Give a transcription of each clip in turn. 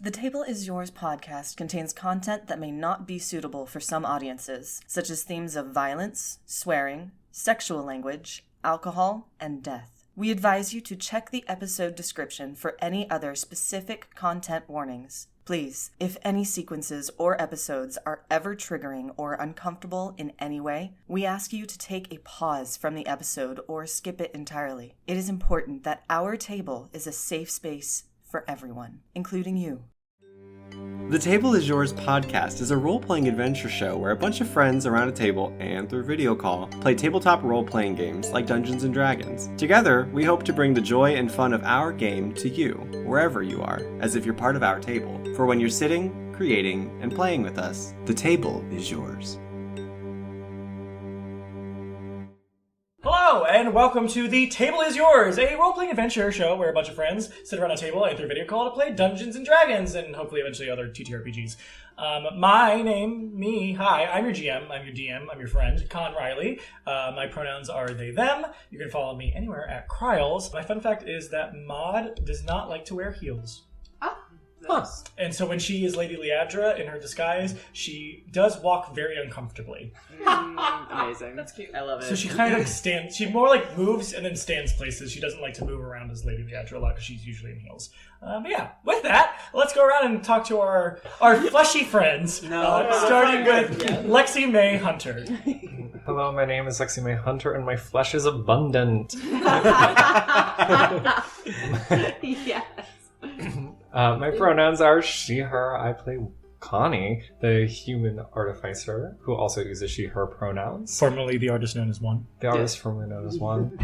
The Table is Yours podcast contains content that may not be suitable for some audiences, such as themes of violence, swearing, sexual language, alcohol, and death. We advise you to check the episode description for any other specific content warnings. Please, if any sequences or episodes are ever triggering or uncomfortable in any way, we ask you to take a pause from the episode or skip it entirely. It is important that our table is a safe space for everyone, including you. The Table is Yours podcast is a role-playing adventure show where a bunch of friends around a table and through video call play tabletop role-playing games like Dungeons & Dragons. Together, we hope to bring the joy and fun of our game to you, wherever you are, as if you're part of our table. For when you're sitting, creating, and playing with us, the table is yours. Hello, and welcome to The Table is Yours, a role-playing adventure show where a bunch of friends sit around a table and through video call to play Dungeons & Dragons, and hopefully eventually other TTRPGs. Hi, I'm your GM, I'm your DM, I'm your friend, Con Riley. My pronouns are they, them. You can follow me anywhere at Kryles. My fun fact is that Maud does not like to wear heels. Huh. And so when she is Lady Leandra in her disguise, she does walk very uncomfortably. Amazing. That's cute. I love it. So she kind of stands, she more like moves and then stands places. She doesn't like to move around as Lady Leandra a lot because she's usually in heels. But yeah, with that, let's go around and talk to our fleshy friends. Starting with Lexi May Hunter. Hello, my name is Lexi May Hunter, and my flesh is abundant. Yes. My pronouns are she, her. I play Connie, the human artificer, who also uses she, her pronouns. Formerly the artist known as One. The artist formerly known as One.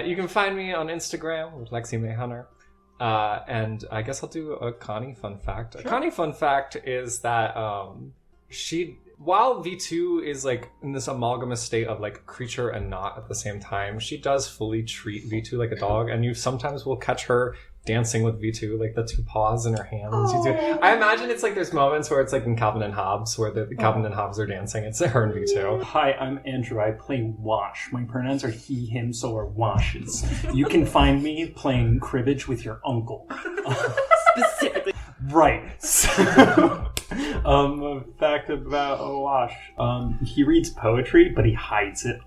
You can find me on Instagram with Lexi May Hunter. And I guess I'll do a Connie fun fact. Sure. A Connie fun fact is that while V2 is like in this amalgamous state of like creature and not at the same time, she does fully treat V2 like a dog, and you sometimes will catch her dancing with V2, like the two paws in her hands. I imagine it's like there's moments where it's like in Calvin and Hobbes, where the Calvin and Hobbes are dancing. It's her and V2. Hi, I'm Andrew. I play Wash. My pronouns are he, him, so are washes. You can find me playing cribbage with your uncle. Specifically. Right. So, a fact about Wash. He reads poetry, but he hides it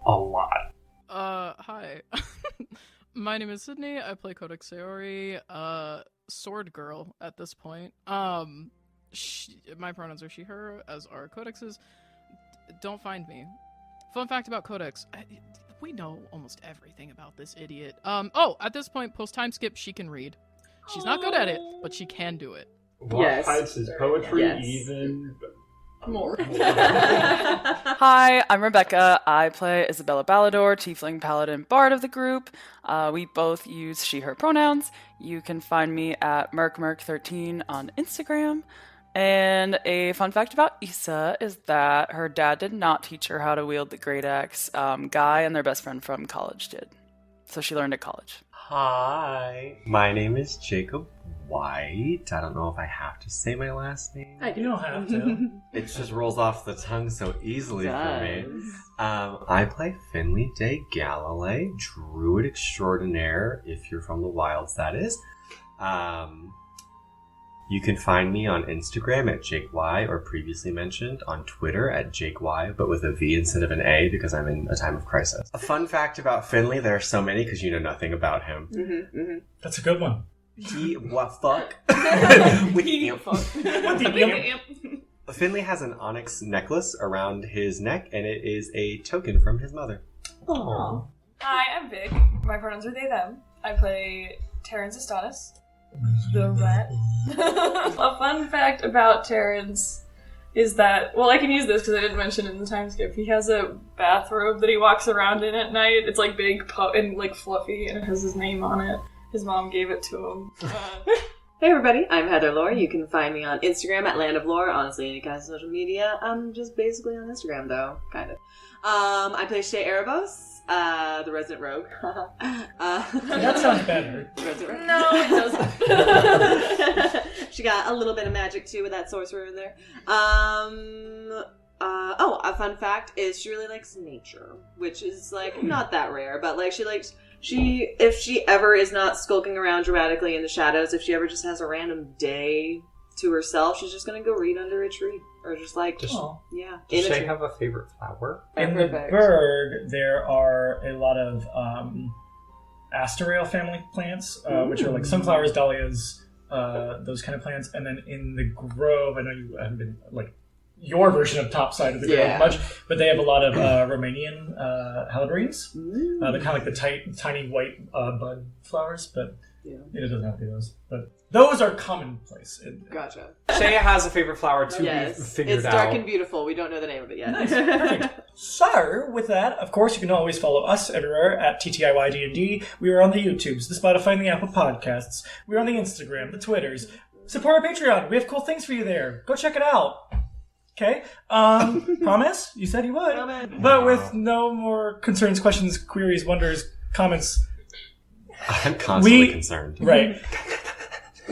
a lot. Hi. My name is Sydney. I play Codex Saori, sword girl at this point. My pronouns are she, her, as are Codex's. Don't find me. Fun fact about Codex. We know almost everything about this idiot. At this point, post time skip, she can read. She's not good at it, but she can do it. Wash hides his poetry even more. Hi, I'm Rebecca. I play Isabella Ballador, Tiefling Paladin Bard of the group. We both use she, her pronouns. You can find me at merkmerk13 on Instagram. And a fun fact about Issa is that her dad did not teach her how to wield the great axe. Guy and their best friend from college did. So she learned at college. Hi, my name is Jacob White. I don't know if I have to say my last name. You don't have to. It just rolls off the tongue so easily for me. I play Finley Daeigh Gallilaeigh, druid extraordinaire, if you're from the wilds, that is. You can find me on Instagram at JakeY, or previously mentioned on Twitter at JakeY, but with a V instead of an A because I'm in a time of crisis. A fun fact about Finley, there are so many because you know nothing about him. That's a good one. Finley has an onyx necklace around his neck, and it is a token from his mother. Aww. Hi, I'm Vic. My pronouns are they, them. I play Terrence Astonis, the rat. A fun fact about Terrence is that, well, I can use this because I didn't mention it in the time skip. He has a bathrobe that he walks around in at night. It's like big and like fluffy, and it has his name on it. His mom gave it to him. Hey everybody, I'm Heather Lore. You can find me on Instagram at Land of Lore. Honestly, any kind of social media. I'm just basically on Instagram though, kind of. I play Shay Erebos, the resident rogue. That sounds better. No, it doesn't. She got a little bit of magic too with that sorcerer in there. A fun fact is she really likes nature, which is like not that rare, but like she if she ever is not skulking around dramatically in the shadows, if she ever just has a random day to herself, she's just going to go read under a tree. Or just like, Does Shay have a favorite flower? In the Berg, there are a lot of Asterale family plants, which are like sunflowers, dahlias, those kind of plants. And then in the Grove, I know you haven't been like your version of top side of the Grove much, but they have a lot of Romanian hellebreens. They're kind of like the tiny white bud flowers, but it doesn't have to be those. But those are commonplace. Gotcha. Shay has a favorite flower to be figured out. It's dark and beautiful. We don't know the name of it yet. Nice. Perfect. So, with that, of course, you can always follow us everywhere at TTIYD&D. We are on the YouTubes, the Spotify, and the Apple Podcasts. We're on the Instagram, the Twitters. Support our Patreon. We have cool things for you there. Go check it out. Okay? Promise? You said you would. But with no more concerns, questions, queries, wonders, comments. I'm constantly concerned. Right.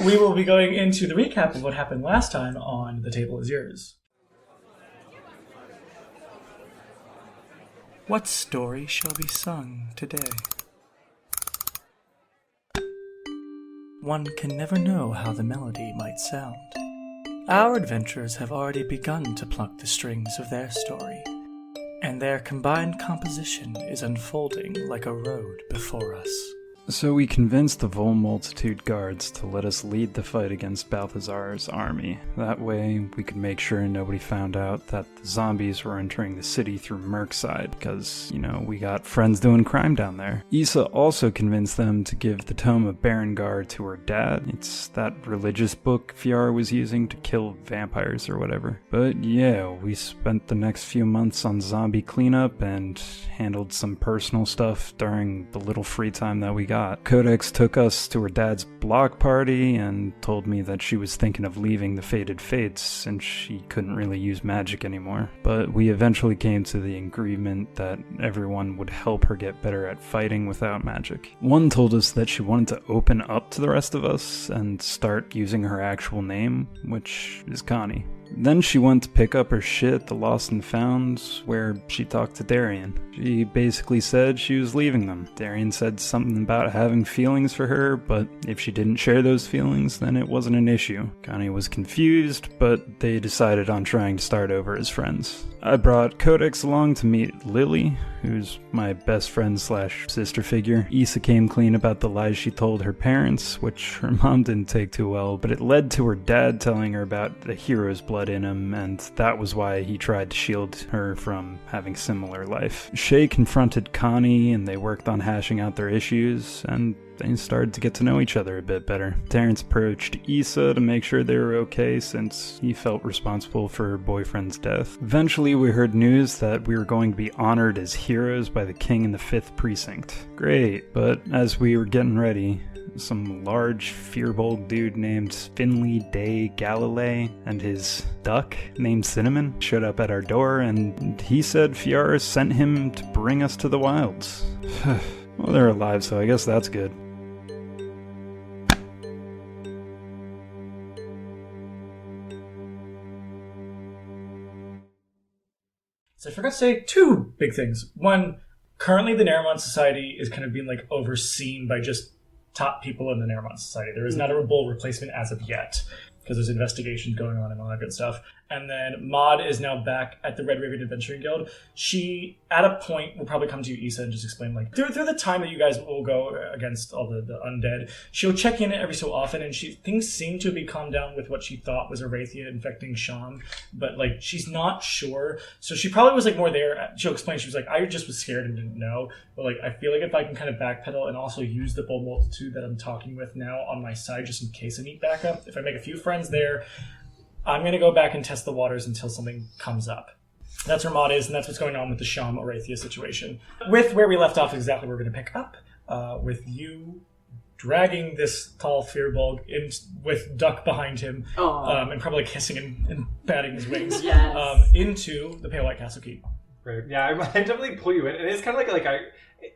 We will be going into the recap of what happened last time on The Table Is Yours. What story shall be sung today? One can never know how the melody might sound. Our adventurers have already begun to pluck the strings of their story, and their combined composition is unfolding like a road before us. So we convinced the Vol Multitude guards to let us lead the fight against Balthazar's army. That way, we could make sure nobody found out that the zombies were entering the city through Merkside, because, we got friends doing crime down there. Issa also convinced them to give the Tome of Berengar to her dad. It's that religious book Fiara was using to kill vampires or whatever. But yeah, we spent the next few months on zombie cleanup and handled some personal stuff during the little free time that we got. Codex took us to her dad's block party and told me that she was thinking of leaving the Fated Fates since she couldn't really use magic anymore. But we eventually came to the agreement that everyone would help her get better at fighting without magic. One told us that she wanted to open up to the rest of us and start using her actual name, which is Connie. Then she went to pick up her shit at the Lost and Founds, where she talked to Darian. She basically said she was leaving them. Darian said something about having feelings for her, but if she didn't share those feelings, then it wasn't an issue. Connie was confused, but they decided on trying to start over as friends. I brought Codex along to meet Lily, who's my best friend / sister figure. Issa came clean about the lies she told her parents, which her mom didn't take too well, but it led to her dad telling her about the hero's blood in him, and that was why he tried to shield her from having similar life. Shay confronted Connie, and they worked on hashing out their issues, and they started to get to know each other a bit better. Terrence approached Issa to make sure they were okay since he felt responsible for her boyfriend's death. Eventually we heard news that we were going to be honored as heroes by the king in the 5th Precinct. Great, but as we were getting ready, some large, fearbold dude named Finley Daeigh Gallilaeigh and his duck named Cinnamon showed up at our door, and he said Fiara sent him to bring us to the wilds. Well, they're alive, so I guess that's good. So I forgot to say 2 big things. One, currently the Naramon Society is kind of being overseen by just top people in the Naramon Society. There is not a Bull replacement as of yet, because there's investigations going on and all that good stuff. And then Maud is now back at the Red Raven Adventuring Guild. She, at a point, will probably come to you, Issa, and just explain, through the time that you guys will go against all the undead, she'll check in every so often, and things seem to be calmed down with what she thought was Arathia infecting Sham, but, she's not sure. So she probably was, more there. She'll explain, she was I just was scared and didn't know. But, I feel like if I can kind of backpedal and also use the Bold Multitude that I'm talking with now on my side, just in case I need backup, if I make a few friends there, I'm going to go back and test the waters until something comes up. That's where Maud is, and that's what's going on with the Sham Arathia situation. With where we left off, exactly where we're going to pick up, with you dragging this tall Fearbulg in with Duck behind him, and probably kissing and batting his wings, into the Pale White Castle Keep. Right. Yeah, I definitely pull you in, and it's kind of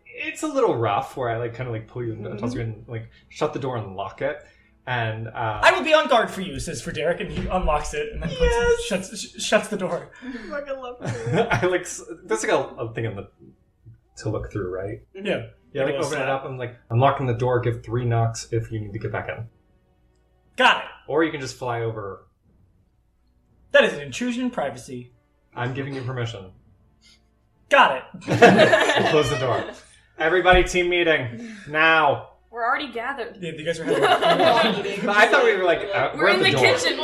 it's a little rough where I pull you in and toss you in, shut the door and lock it. And I will be on guard for you, says for Derek, and he unlocks it and then shuts the door. I fucking love it. There's a thing to look through, right? Yeah. Yeah, like open it up. I'm like, I'm locking the door. Give 3 knocks if you need to get back in. Got it. Or you can just fly over. That is an intrusion in privacy. I'm giving you permission. Got it. We'll close the door. Everybody, team meeting now. We're already gathered. Yeah, you guys are having a meeting. I thought we were like, We're in the door. kitchen.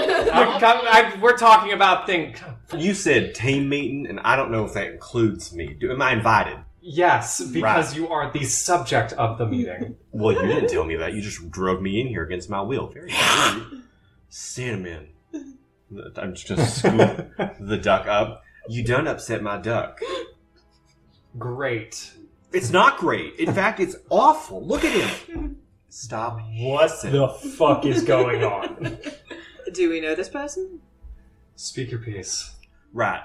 We're talking about things. You said team meeting, and I don't know if that includes me. Am I invited? Yes, because you are the subject of the meeting. Well, you didn't tell me that. You just drug me in here against my will. Very rude. Cinnamon. I'm just gonna scoop the duck up. You done upset my duck. Great. It's not great. In fact, it's awful. Look at him. Stop. What the fuck is going on? Do we know this person? Speak your piece. Right.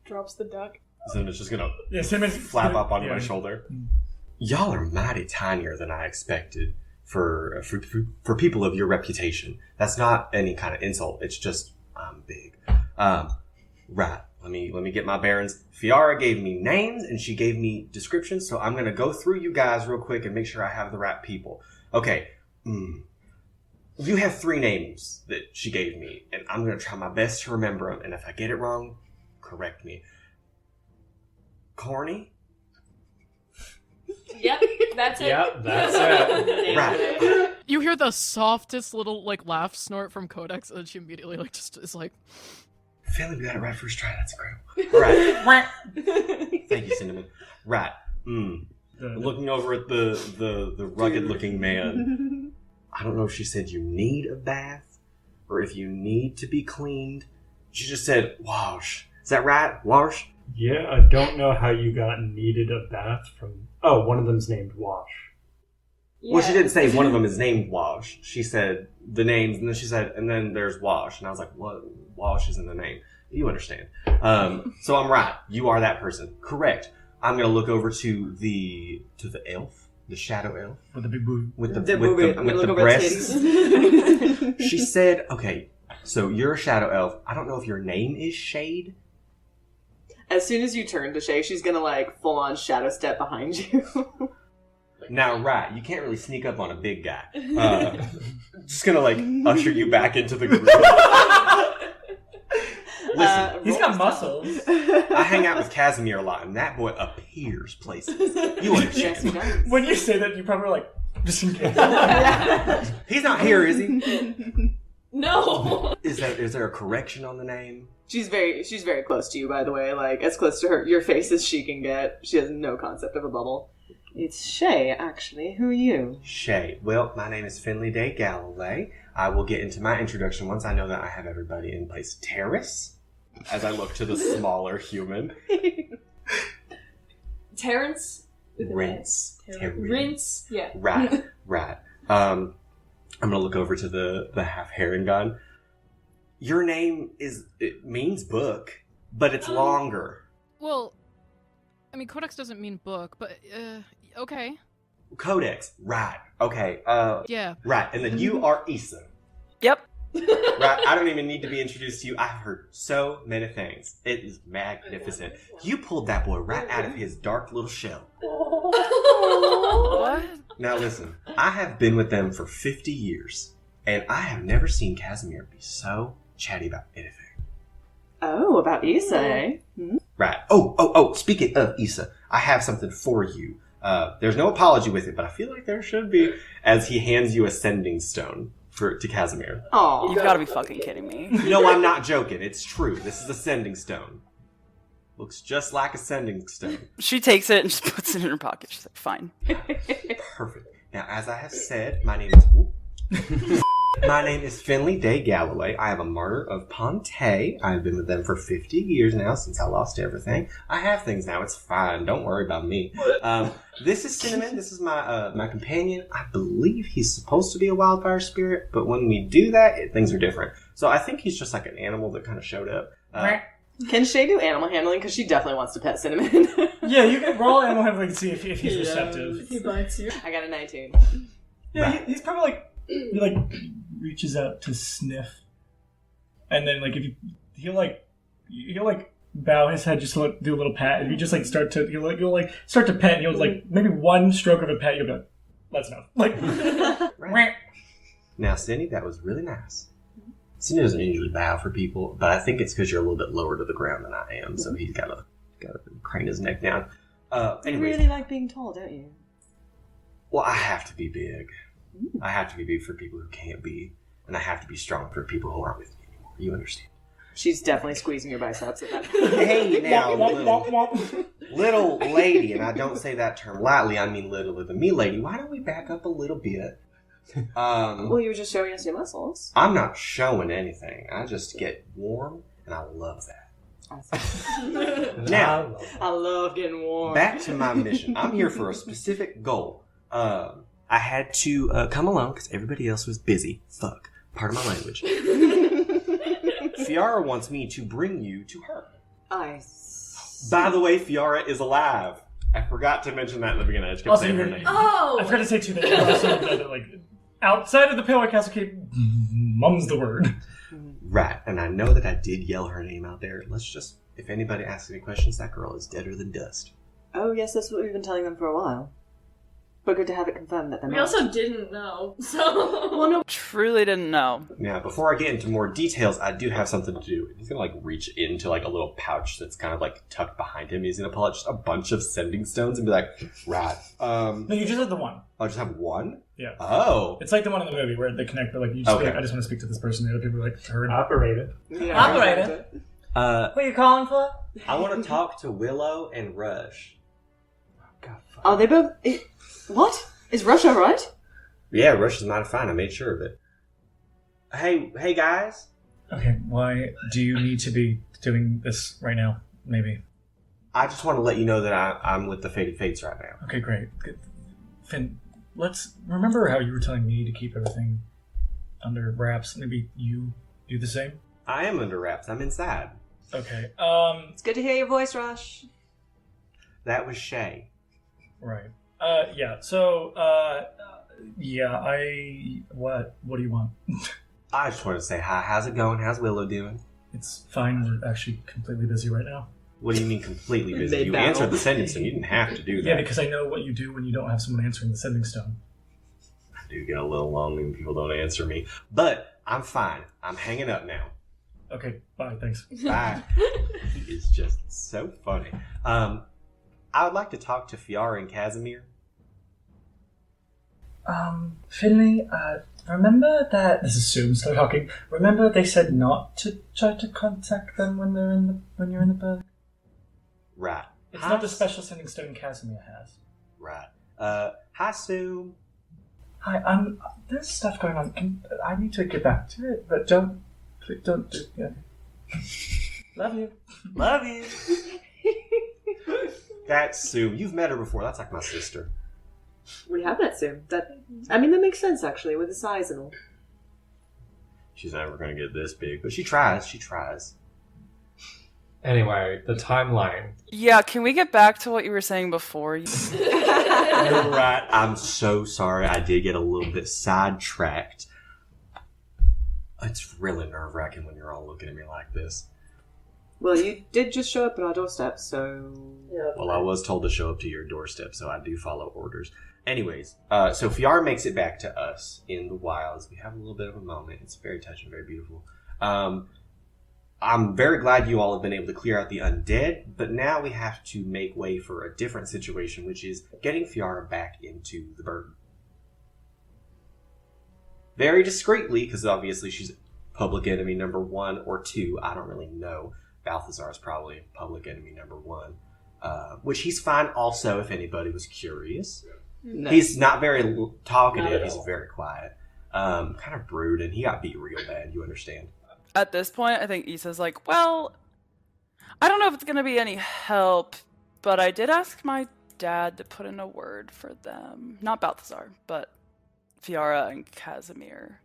Drops the duck. Cinnamon's just gonna Cinnamon's flap up onto my shoulder. Y'all are mighty tinier than I expected for people of your reputation. That's not any kind of insult. It's just I'm big. Right. Let me get my bearings. Fiara gave me names and she gave me descriptions, so I'm gonna go through you guys real quick and make sure I have the right people. Okay. You have 3 names that she gave me, and I'm gonna try my best to remember them. And if I get it wrong, correct me. Corny. Yep, that's it. Yep, that's it. Right. You hear the softest little like laugh snort from Codex, and she immediately like just is like, Finley, we got it right first try. That's incredible. Right. Thank you, Cinnamon. Right. Looking over at the rugged looking man. I don't know if she said you need a bath or if you need to be cleaned. She just said wash. Is that right? Wash? Yeah, I don't know how you got needed a bath from... Oh, one of them's named Wash. Yeah. Well, she didn't say one of them is named Wash. She said the names, and then she said, and then there's Wash. And I was like, what? Wash is in the name. You understand. So I'm right. You are that person. Correct. I'm going to look over to the elf, the shadow elf. With the big boob. With the breasts. She said, okay, so you're a shadow elf. I don't know if your name is Shade. As soon as you turn to Shay, she's gonna like full on shadow step behind you. Now, right, you can't really sneak up on a big guy. Just gonna like usher you back into the group. Listen, he's got muscles. I hang out with Casimir a lot, and that boy appears places. You understand? Yes, When you say that, you probably like, just in case. He's not here, is he? No. Is there a correction on the name? She's very close to you, by the way. Like as close to your face as she can get. She has no concept of a bubble. It's Shay, actually. Who are you? Shay. Well, my name is Finley Daeigh Gallilaeigh. I will get into my introduction once I know that I have everybody in place. Terrace, as I look to the smaller human. Terrence? Rinse. Rinse? Yeah. Right. I'm gonna look over to the half Herringon. Your name it means book, but it's longer. well, I mean, Codex doesn't mean book, but okay. Codex, right? Okay. Yeah. Right, and then you are Issa. Yep. Right, I don't even need to be introduced to you. I've heard so many things. It is magnificent. You pulled that boy right out of his dark little shell. What? Now listen, I have been with them for 50 years, and I have never seen Casimir be so chatty about anything. Oh, about Issa, eh? Hmm? Right. Oh, speaking of Issa, I have something for you. There's no apology with it, but I feel like there should be, as he hands you a sending stone to Casimir. Aw. You've got to be fucking kidding me. No, I'm not joking. It's true. This is a sending stone. Looks just like a sending stone. She takes it and just puts it in her pocket. She's like, fine. Perfect. Now, as I have said, my name is... My name is Finley Daeigh Gallilaeigh. I am a martyr of Ponte. I've been with them for 50 years now since I lost everything. I have things now. It's fine. Don't worry about me. This is Cinnamon. This is my companion. I believe he's supposed to be a wildfire spirit, but when we do that, things are different. So I think he's just like an animal that kind of showed up. Can Shay do animal handling? Because she definitely wants to pet Cinnamon. Yeah, you can roll animal handling to see if he's receptive. He bites you. I got a 19. Yeah, he's probably like, he like reaches out to sniff, and then like if he'll bow his head just to do a little pat, and you just like start to start to pet, and you'll like maybe one stroke of a pet, you'll be like, that's enough. Like, Right. Now, Cindy, that was really nice. Cindy doesn't usually bow for people, but I think it's because you're a little bit lower to the ground than I am, so he's got to crane his neck down. You Anyways, really like being tall, don't you? well, I have to be big. I have to be big for people who can't be, and I have to be strong for people who aren't with me anymore. You understand? She's definitely squeezing your biceps at that. Hey, now, little lady, and I don't say that term lightly, I mean littler than me, lady. Why don't we back up a little bit? Well, you were just showing us your muscles. I'm not showing anything. I just get warm, and I love that. Now, I love getting warm. back to my mission. I'm here for a specific goal. I had to come alone because everybody else was busy. Fuck. Pardon my language. Fiara wants me to bring you to her. By the way, Fiara is alive. I forgot to mention that in the beginning. I just kept saying her name. Oh! I forgot to say too that you're also like outside of the Pale White Castle Keep, mum's the word. Right, and I know that I did yell her name out there. Let's just, if anybody asks any questions, that girl is deader than dust. Oh, yes, that's what we've been telling them for a while. But good to have it confirmed that they're We not. also didn't know, so... Well, no. Truly didn't know. Now, before I get into more details, I do have something to do. He's gonna like reach into like a little pouch that's kind of like tucked behind him. He's gonna pull out just a bunch of sending stones and be like, right. No, you just have the one. I'll just have one? Yeah. Oh. It's like the one in the movie where they connect, but like you just be Okay. like, I just want to speak to this person. The other people are like, heard. Operated. Yeah. Operator. What are you calling for? I want to talk to Willow and Rush. God, fuck. Are they both... What? Is Rush alright? Yeah, Rush is mighty fine. I made sure of it. Hey guys. Okay, why do you need to be doing this right now? Maybe. I just want to let you know that I'm with the Faded Fates right now. Okay, great. Good. Finn, let's remember how you were telling me to keep everything under wraps. Maybe you do the same? I am under wraps. I'm inside. Okay, It's good to hear your voice, Rush. That was Shay. right. Yeah, so, what do you want? I just wanted to say hi. How's it going? How's Willow doing? It's fine, we're actually completely busy right now. What do you mean completely busy? They You battle. answered the sentence and you didn't have to do that. Yeah, because I know what you do when you don't have someone answering the sending stone. I do get a little lonely when people don't answer me. But I'm fine. I'm hanging up now. Okay, bye, thanks. Bye. He is just so funny. I would like to talk to Fiara and Casimir. Finley, remember that... This is Sue, start talking. Remember they said not to try to contact them when you're in the berg? Right. It's not the special sending stone Casimir has. Right. Hi, Sue. Hi, there's stuff going on. I need to get back to it, but don't do yeah. Love you. Love you. That's Sue. You've met her before. That's like my sister. We have that soon. That makes sense, actually, with the size and all. She's never going to get this big, but she tries. She tries. Anyway, the timeline. Yeah, can we get back to what you were saying before? You're right. I'm so sorry. I did get a little bit sidetracked. It's really nerve-wracking when you're all looking at me like this. Well, you did just show up at our doorstep, so... Well, I was told to show up to your doorstep, so I do follow orders. Anyways, so Fiara makes it back to us in the wilds. We have a little bit of a moment. It's very touching, very beautiful. I'm very glad you all have been able to clear out the undead, but now we have to make way for a different situation, which is getting Fiara back into the burg. Very discreetly, because obviously she's public enemy number 1 or 2. I don't really know. Balthazar is probably public enemy number 1. Which he's fine also, if anybody was curious. No. He's not very talkative. Not at He's all. very quiet. Kind of brooding. He got beat real bad, you understand. At this point, I think Issa's like, well, I don't know if it's going to be any help, but I did ask my dad to put in a word for them. Not Balthazar, but Fiara and Casimir.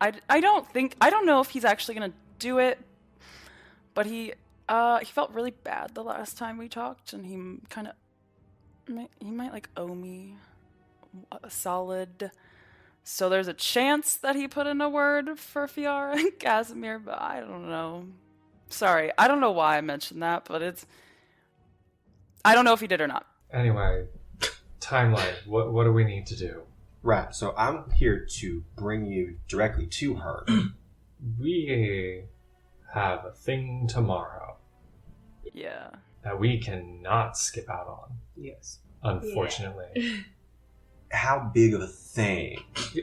I don't know if he's actually going to do it, but he felt really bad the last time we talked, and he might like owe me a solid. So there's a chance that he put in a word for Fiara and Casimir, but I don't know. Sorry, I don't know why I mentioned that, but I don't know if he did or not. Anyway, timeline. What do we need to do? Right, so I'm here to bring you directly to her. We have a thing tomorrow Yeah. that we cannot skip out on, Yes. unfortunately. How big of a thing?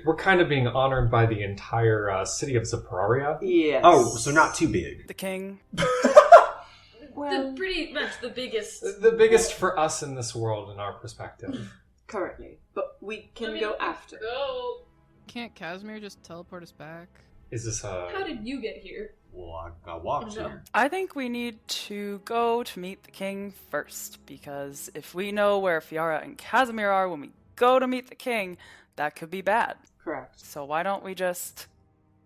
We're kind of being honored by the entire city of Zobraria. Yes. Oh, so not too big. The king. The pretty much the biggest. The biggest for us in this world, in our perspective. Currently. But we can I mean, go after. Go. Can't Casimir just teleport us back? Is this a... How did you get here? Well, I walked No. here. I think we need to go to meet the king first, because if we know where Fiara and Casimir are when we go to meet the king, that could be bad. Correct. So why don't we just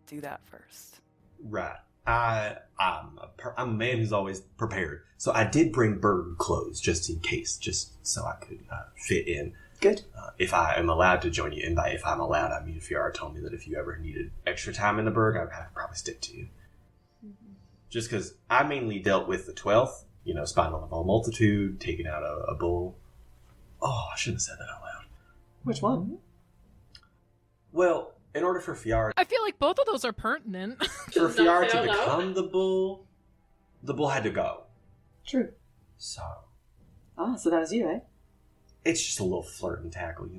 do that first? Right. I'm a man who's always prepared. So I did bring bird clothes just in case, just so I could fit in. Good. If I am allowed to join you, and by if I'm allowed, I mean Fiara told me that if you ever needed extra time in the Berg, I'd probably stick to you. Mm-hmm. Just because I mainly dealt with the 12th, spinal of all multitude, taking out a bull. Oh, I shouldn't have said that out loud. Which one? Well, in order for Fiara I feel like both of those are pertinent. to fail, no. become the bull had to go. True. So So that was you, eh? it's just a little flirt and tackle,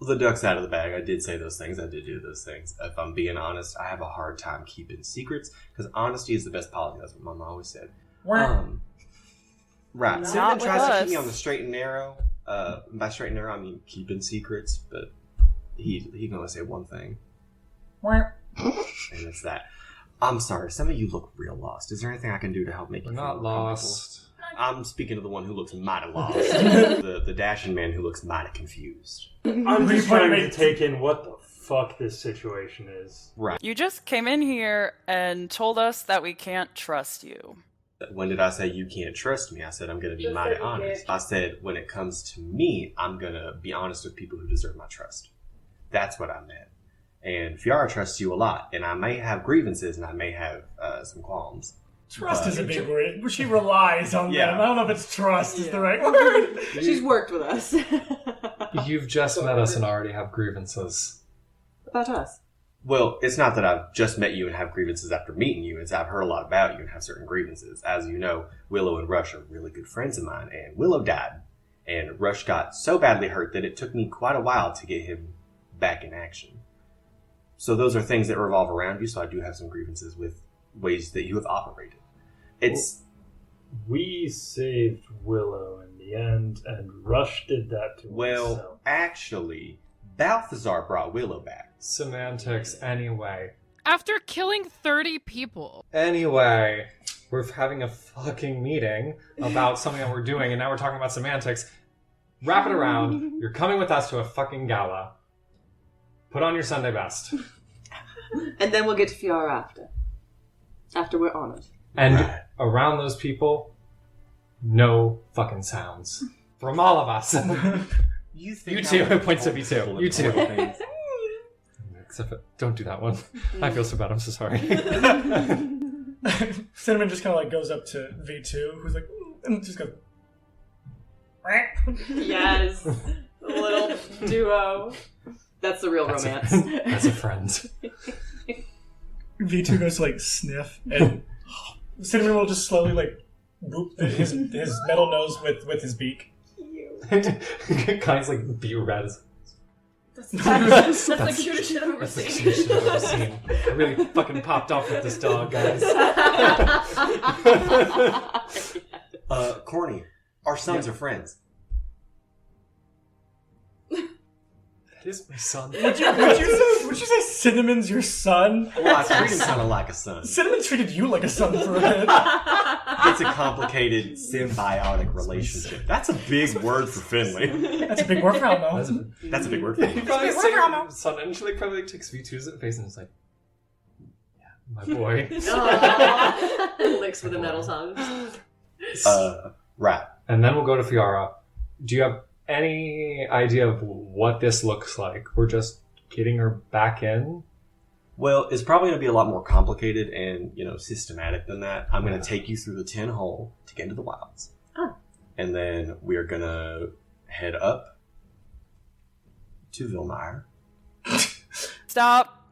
The duck's out of the bag. I did say those things. I did do those things. If I'm being honest, I have a hard time keeping secrets because honesty is the best policy. That's what Mama always said. Right. Not Cinnamon with tries to keep us. me on the straight and narrow. By straight and narrow, I mean keeping secrets, but he can only say one thing. And it's that. I'm sorry. Some of you look real lost. Is there anything I can do to help make We're you feel not more lost. comfortable? I'm speaking to the one who looks mighty lost. the dashing man who looks mighty confused. I'm just trying to take in what the fuck this situation is. Right. You just came in here and told us that we can't trust you. When did I say you can't trust me? I said I'm going to be Just mighty said you honest. can't. I said when it comes to me, I'm going to be honest with people who deserve my trust. That's what I meant. And Fiara trusts you a lot, and I may have grievances and I may have some qualms. Trust is a big word. She relies on them. I don't know if it's trust is the right word. She's worked with us. You've just met us and already have grievances. About us. Well, it's not that I've just met you and have grievances after meeting you. It's I've heard a lot about you and have certain grievances. As you know, Willow and Rush are really good friends of mine, and Willow died. And Rush got so badly hurt that it took me quite a while to get him back in action. So those are things that revolve around you, so I do have some grievances with ways that you have operated. We saved Willow in the end, and Rush did that to himself. Actually, Balthazar brought Willow back. Semantics, anyway. After killing 30 people. Anyway, we're having a fucking meeting about something that we're doing, and now we're talking about semantics. Wrap it around. You're coming with us to a fucking gala. Put on your Sunday best. And then we'll get to Fiara after. After we're honored. And around those people, no fucking sounds. From all of us. You too. It points to me too. You too. Except for, don't do that one. I feel so bad. I'm so sorry. Cinnamon just kind of goes up to V2, who's like, and just goes. Yes. A little duo. That's the real romance. As a friend. V2 goes to sniff, and Cinnamon will just slowly boop his metal nose with his beak. Kai's beat red. That's the cutest shit I've ever That's the seen. cutest shit I've ever seen. I really fucking popped off with this dog, guys. Corny, our sons are friends. That is my son. Would you say Cinnamon's your son? Well, I treat him kind of like a son. Cinnamon treated you like a son for a bit. It's a complicated symbiotic relationship. That's a big word for Finley. That's a big word for him, though. That's a big word for He me. probably Wait, where am I? says son, and she probably takes V2's face and is like, yeah, my boy. Licks with a metal tongue. Right. And then we'll go to Fiara. Do you have any idea of what this looks like? We're just getting her back in? Well, it's probably going to be a lot more complicated and, systematic than that. I'm going to take you through the 10 hole to get into the wilds. Oh. And then we're going to head up to Vilmire. Stop.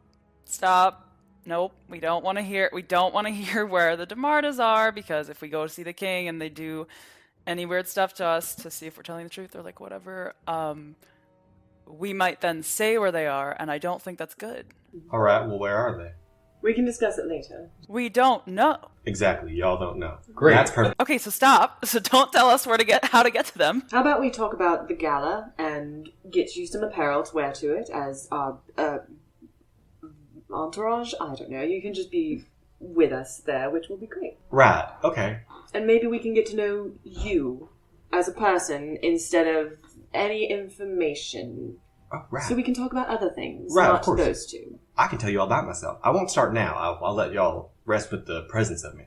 Nope, we don't want to hear where the Demardas are, because if we go to see the king and they do any weird stuff to us to see if we're telling the truth or like whatever, we might then say where they are, and I don't think that's good. All right, well, where are they? We can discuss it later. We don't know. Exactly, y'all don't know. Great. That's perfect. Okay, so stop. So don't tell us how to get to them. How about we talk about the gala and get you some apparel to wear to it as our entourage? I don't know. You can just be with us there, which will be great. Right, okay. And maybe we can get to know you as a person instead of any information. Oh, right. So we can talk about other things, Right, of not course. those two. I can tell you all about myself. I won't start now. I'll let y'all rest with the presence of me.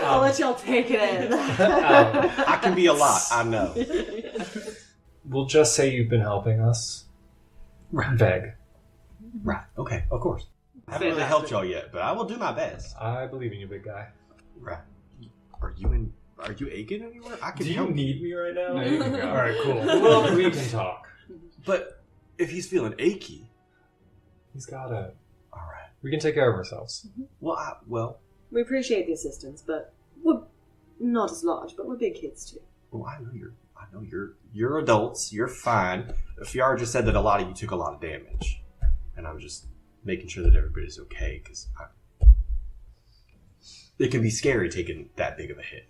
I'll let y'all take it in. I can be a lot, I know. We'll just say you've been helping us. Right. Veg. Right, okay, of course. I haven't really helped y'all yet, but I will do my best. I believe in you, big guy. Right. Are you aching anywhere? I can Do you help. need me right now? No, you can go. All right, cool. Well, we can talk. But if he's feeling achy, He's got it. all right. We can take care of ourselves. Well, We appreciate the assistance, but we're not as large, but we're big kids too. I know you're adults. You're fine. Fiara just said that a lot of you took a lot of damage, and I'm just making sure that everybody's okay because it can be scary taking that big of a hit,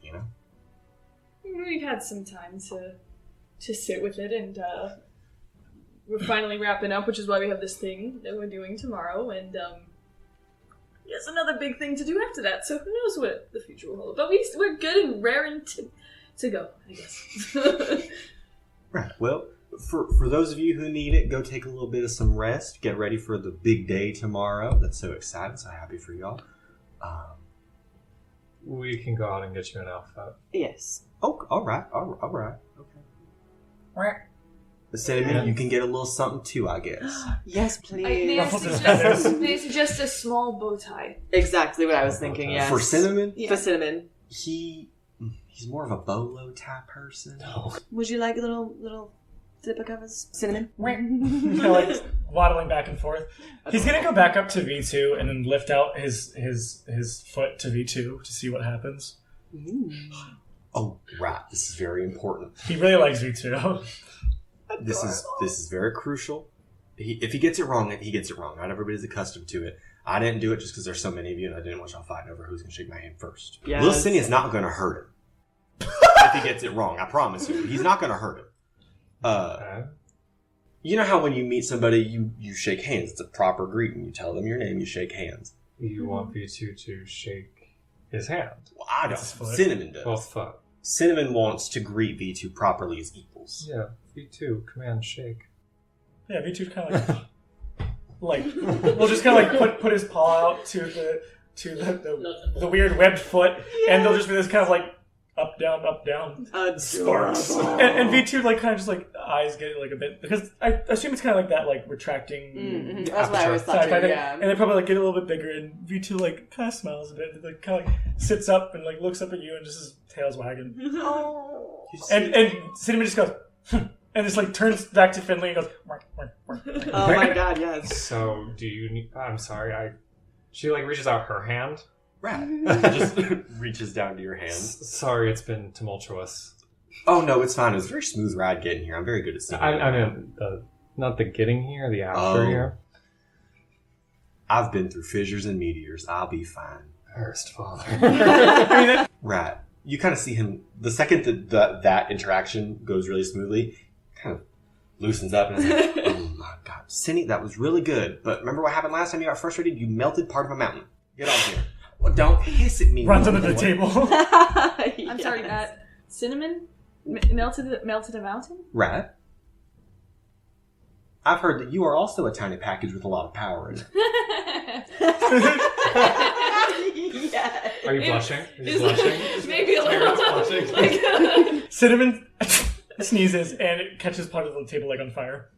We've had some time to sit with it, and we're finally wrapping up, which is why we have this thing that we're doing tomorrow, and there's another big thing to do after that, so who knows what the future will hold. But we're good and raring to go, I guess. Right. Well, for those of you who need it, go take a little bit of some rest. Get ready for the big day tomorrow. That's so exciting. So happy for y'all. We can go out and get you an outfit. Yes. Oh, all right. Okay. The cinnamon, you can get a little something too, I guess. Yes, please. May I suggest a small bow tie? Exactly what I was thinking, yes. For cinnamon, Yeah. For cinnamon. he's more of a bolo type person. No. Would you like little zipper covers? Cinnamon? Kind of like waddling back and forth. He's gonna go back up to V2 and then lift out his foot to V2 to see what happens. Oh, right. This is very important. He really likes V2. This is very crucial. If he gets it wrong, he gets it wrong. Not everybody's accustomed to it. I didn't do it just because there's so many of you, and I didn't want y'all fighting over who's going to shake my hand first. Yes. Little Cindy is not going to hurt him if he gets it wrong. I promise you, he's not going to hurt him. You know how when you meet somebody, you shake hands. It's a proper greeting. You tell them your name, you shake hands. You want V2 to shake his hand? Well, I don't. His foot. Cinnamon does. Both foot. Cinnamon wants to greet V2 properly as equals. Yeah, V2, command shake. Yeah, V2 kind of like we'll just kind of like put his paw out to the weird webbed foot, and there'll just be this kind of like up down sparks, and V2 like kind of just like the eyes get like a bit, because I assume it's kind of like that like retracting. That's what I was sci-fi thought, thing. yeah. And they probably like get a little bit bigger, and V2 like kind of smiles a bit, like kind of like sits up and like looks up at you, and just his tail's wagging. Oh. And Cinnamon just goes. And just like turns back to Finley and goes. Mark. Oh my god, yes. So, do you need... I'm sorry, she like reaches out her hand. Right. Just reaches down to your hand. Sorry, it's been tumultuous. Oh, no, it's fine. It was a very smooth ride getting here. I'm very good at seeing I mean, not the getting here, the after here. I've been through fissures and meteors. I'll be fine. First, father. Right. You kind of see him, the second that interaction goes really smoothly, kind of loosens up and is like, oh my god, Cindy, that was really good. But remember what happened last time you got frustrated? You melted part of a mountain. Get off here. Well, don't hiss at me. Runs under the table. I'm sorry, Matt. Cinnamon melted a mountain? Right. I've heard that you are also a tiny package with a lot of power in it. Yes. Are you blushing? Are you blushing? Maybe a little. Cinnamon sneezes and it catches part of the table like on fire.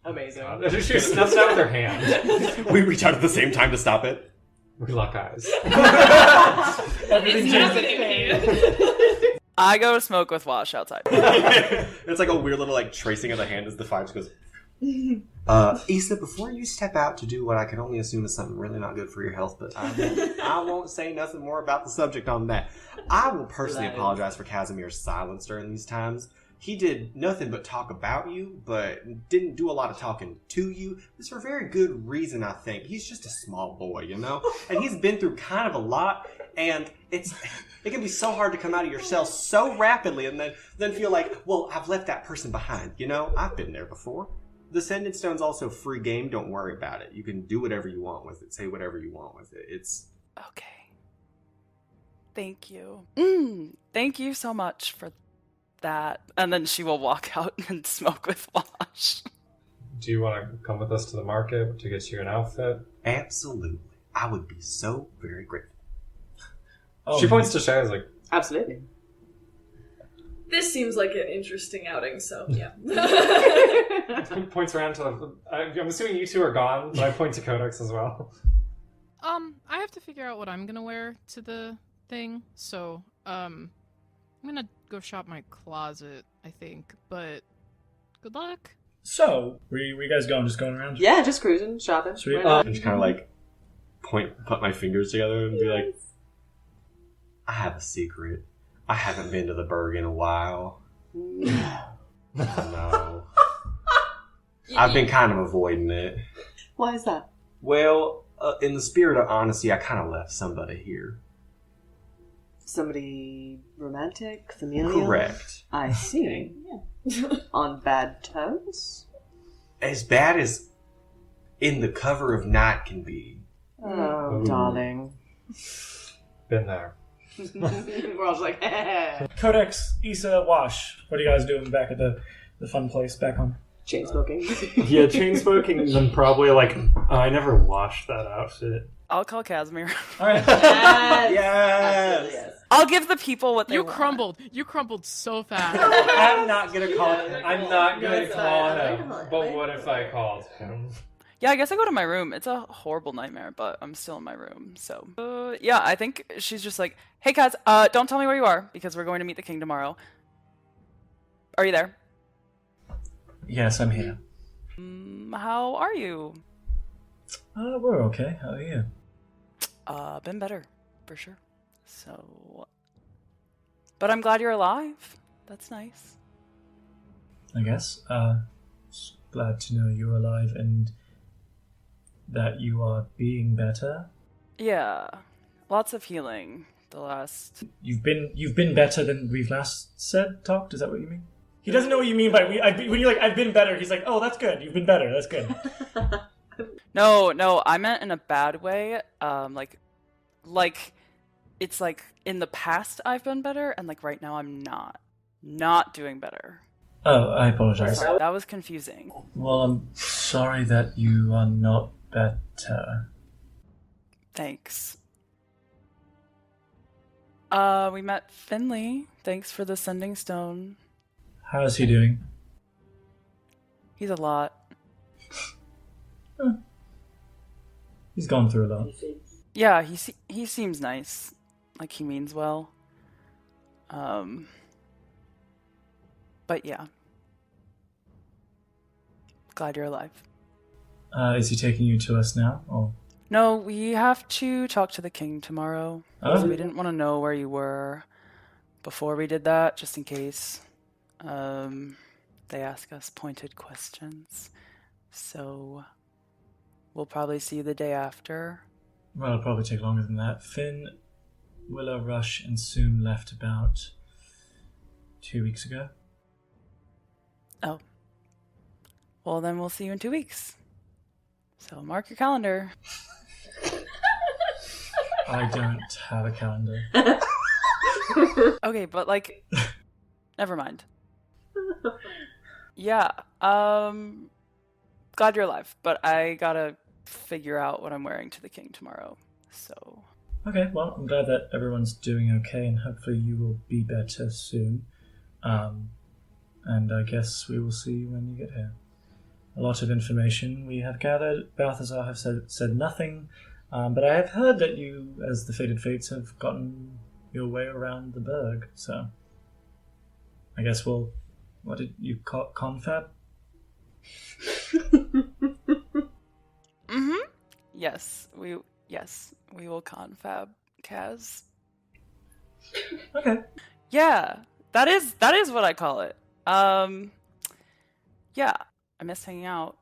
Amazing. She snuffs it out with her hand. We reach out at the same time to stop it. We lock eyes. Everything changes. I go to smoke with Wash outside. It's like a weird little like tracing of the hand as the fire just goes. Issa, before you step out to do what I can only assume is something really not good for your health, but I won't say nothing more about the subject on that. I will personally apologize for Casimir's silence during these times. He did nothing but talk about you, but didn't do a lot of talking to you. It's for very good reason, I think. He's just a small boy, you know? And he's been through kind of a lot, and it can be so hard to come out of your shell so rapidly and then feel like, well, I've left that person behind, you know? I've been there before. The Sended Stone's also free game. Don't worry about it. You can do whatever you want with it. Say whatever you want with it. It's... Okay. Thank you. Thank you so much for that. And then she will walk out and smoke with Wash. Do you want to come with us to the market to get you an outfit? Absolutely. I would be so very grateful. She points to Shay, like, Absolutely. This seems like an interesting outing, so yeah. points around to I'm assuming you two are gone, but I point to Codex as well. I have to figure out what I'm gonna wear to the thing, so, I'm gonna go shop my closet, I think, but good luck. So, where you guys going? Just going around? Yeah, just cruising, shopping. Sweet. Why not? And just kind of like put my fingers together and be like, I have a secret. I haven't been to the Berg in a while. No. I've been kind of avoiding it. Why is that? Well, in the spirit of honesty, I kind of left somebody here. Somebody romantic, familial? Correct. I see. On bad terms? As bad as in the cover of night can be. Oh, darling. Been there. We're all just like, Codex, Issa, Wash. What are you guys doing back at the fun place back home? chain smoking. Yeah, chain smoking, and then probably like, I never washed that outfit. I'll call Casimir. All right. Yes. Yes. I'll give the people what they You want. crumbled. You crumbled so fast. I'm not gonna call Yeah, I'm not gonna it's call fine. him. But what if I called him? Yeah, I guess I go to my room. It's a horrible nightmare, but I'm still in my room. So, yeah, I think she's just like, hey, Kaz, don't tell me where you are because we're going to meet the king tomorrow. Are you there? Yes, I'm here. How are you? We're okay. How are you? Been better, for sure. So, but I'm glad you're alive. That's nice. I guess. Glad to know you're alive and that you are being better. Yeah, lots of healing. The last. You've been better than we've last talked. Is that what you mean? He doesn't know what you mean by when you're like I've been better. He's like, oh, that's good. You've been better. That's good. No, I meant in a bad way. Like it's like in the past I've been better, and like right now I'm not doing better. Oh, I apologize. That was confusing. Well, I'm sorry that you are not better. Thanks. We met Finley. Thanks for the sending stone. How is he doing? He's a lot. He's gone through a lot. Yeah, he seems nice. Like he means well. But yeah. Glad you're alive. Is he taking you to us now? Or... No, we have to talk to the king tomorrow. Oh. So we didn't want to know where you were before we did that, just in case. They ask us pointed questions. So we'll probably see you the day after. Well, it'll probably take longer than that. Finn, Willow, Rush, and Soom left about 2 weeks ago. Oh. Well, then we'll see you in 2 weeks. So mark your calendar. I don't have a calendar. Okay, but like, never mind. Yeah, glad you're alive, but I gotta figure out what I'm wearing to the king tomorrow, so... Okay, well, I'm glad that everyone's doing okay, and hopefully you will be better soon. And I guess we will see you when you get here. a lot of information we have gathered. Balthazar have said nothing, but I have heard that you, as the Fated Fates, have gotten your way around the Berg, so I guess what did you call confab? Mm-hmm. Yes, we will confab, Kaz. Okay. Yeah, that is what I call it. Yeah, I miss hanging out.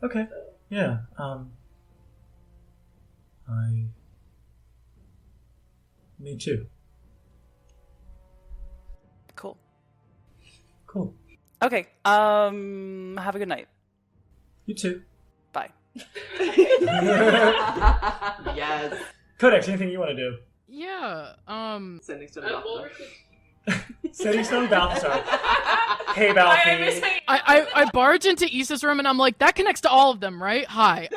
Okay. Yeah. Me too. Cool. Cool. Okay. Have a good night. You too. Bye. Yes. Codex, anything you want to do? Yeah. Sending Stone Balthazar. Sending Stone Balthazar. Hey, Balthi. I barge into Issa's room and I'm like, that connects to all of them, right? Hi.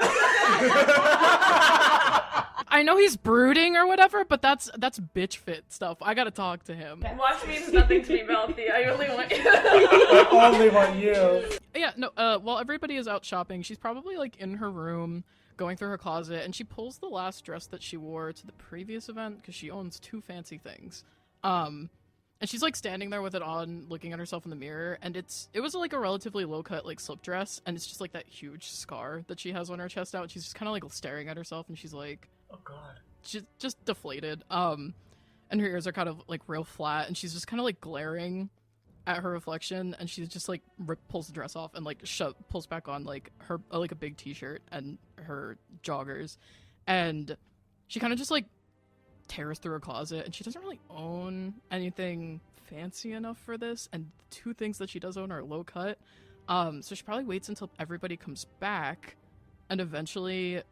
I know he's brooding or whatever, but that's bitch fit stuff. I gotta talk to him. Watch means nothing to me, Balthi. I only want you. I only want you. Yeah, no, while everybody is out shopping, she's probably like in her room, going through her closet, and she pulls the last dress that she wore to the previous event, because she owns 2 fancy things. And she's like standing there with it on, looking at herself in the mirror, and it was like a relatively low cut like slip dress, and it's just like that huge scar that she has on her chest out. She's just kind of like staring at herself, and she's like, oh god, she's just deflated. And her ears are kind of like real flat, and she's just kind of like glaring at her reflection, and she's just like pulls the dress off and like pulls back on like her like a big t-shirt and her joggers, and she kind of just like tears through her closet, and she doesn't really own anything fancy enough for this, and the 2 things that she does own are low cut. So she probably waits until everybody comes back, and eventually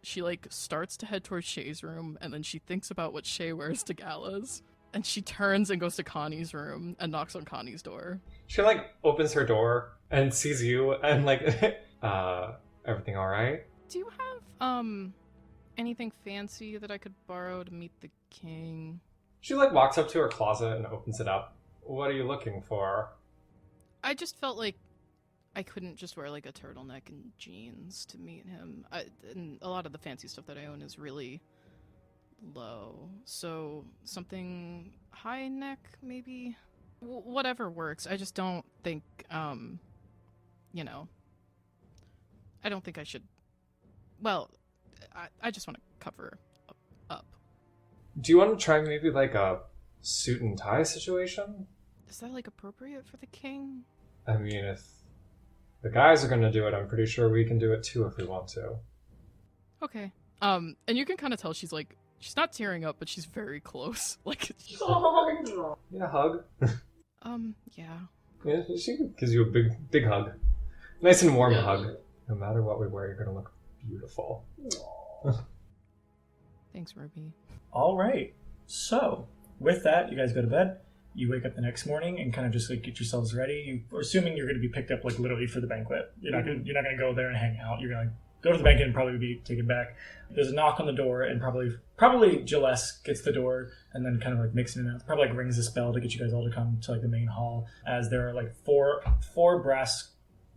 she like starts to head towards Shay's room, and then she thinks about what Shay wears to galas, and she turns and goes to Connie's room and knocks on Connie's door. She like opens her door and sees you and like, everything all right? Do you have anything fancy that I could borrow to meet the king? She like walks up to her closet and opens it up. What are you looking for? I just felt like I couldn't just wear like a turtleneck and jeans to meet him. And a lot of the fancy stuff that I own is really low. So something high neck, maybe? Whatever works. I just don't think, I don't think I should... Well, I just want to cover up. Do you want to try maybe like a suit and tie situation? Is that like appropriate for the king? I mean, if the guys are going to do it, I'm pretty sure we can do it too if we want to. Okay. And you can kind of tell she's like, she's not tearing up, but she's very close. Like, Yeah, hug. yeah. Yeah, she gives you a big hug. Nice and warm hug. No matter what we wear, you're going to look beautiful. Thanks, Ruby. All right. So, with that, you guys go to bed. You wake up the next morning and kind of just like get yourselves ready. You're assuming you're going to be picked up like literally for the banquet. You're not going to go there and hang out. You're going to go to the banquet and probably be taken back. There's a knock on the door, and probably Gillespie gets the door and then kind of like mixing it out. Probably like rings this bell to get you guys all to come to like the main hall, as there are like four brass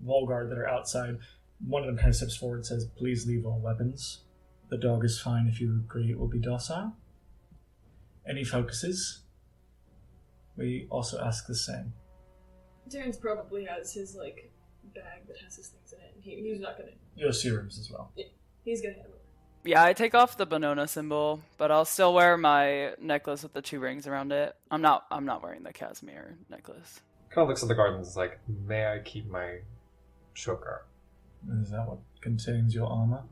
wall guard that are outside. One of them kind of steps forward and says, "Please leave all weapons. The dog is fine if you agree it will be docile." And he focuses. We also ask the same. Terrence probably has his like bag that has his things in it, and he's not gonna. Your serums as well. Yeah, he's gonna handle it. Yeah, I take off the Bonona symbol, but I'll still wear my necklace with the 2 rings around it. I'm not wearing the Casimir necklace. Kind of looks at the guard and is like, "May I keep my choker?" Is that what contains your armor?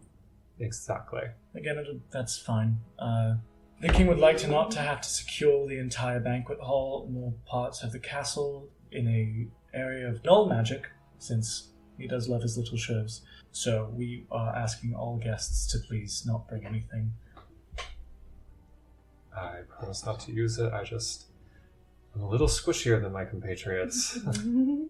Exactly. Again, that's fine. The king would like not to have to secure the entire banquet hall nor parts of the castle in a area of null magic, since he does love his little shows. So we are asking all guests to please not bring anything. I promise not to use it. I'm a little squishier than my compatriots.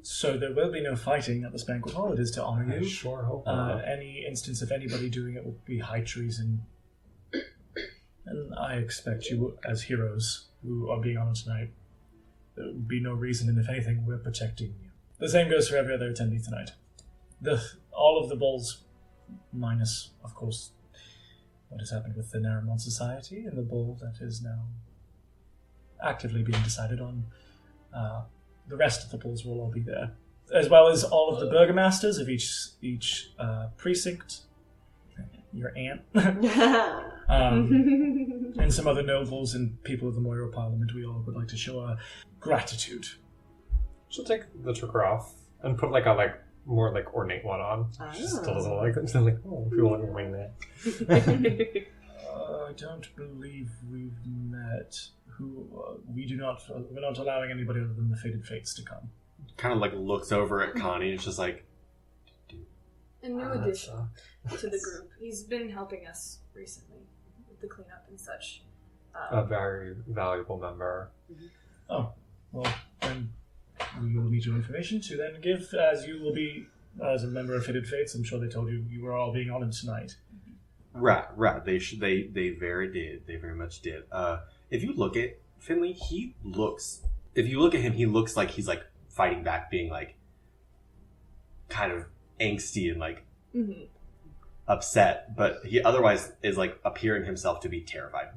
So there will be no fighting at this banquet hall. It is to honor you. I sure hope not. Any instance of anybody doing it would be high treason. And I expect you, as heroes who are being honored tonight, there would be no reason, and if anything, we're protecting you. The same goes for every other attendee tonight. All of the bulls, minus, of course, what has happened with the Naramon Society and the bull that is now actively being decided on. The rest of the bulls will all be there, as well as all of the burgomasters of each precinct. Your aunt. And some other nobles and people of the Moira Parliament. We all would like to show our gratitude. She'll take the choker off and put like a more ornate one on. She still doesn't like it. She's like, oh, if you want to ring that. I don't believe we've met. We're not allowing anybody other than the Fated Fates to come. Kind of looks over at Connie and it's just like, A new addition to the group. He's been helping us recently with the cleanup and such. A very valuable member. Oh, well, then we will need your information to then give, as you will be, as a member of Fated Fates. I'm sure they told you were all being honored tonight. Right. They very much did. If you look at Finley, if you look at him, he looks like he's fighting back, being kind of angsty and upset, but he otherwise is appearing himself to be terrified.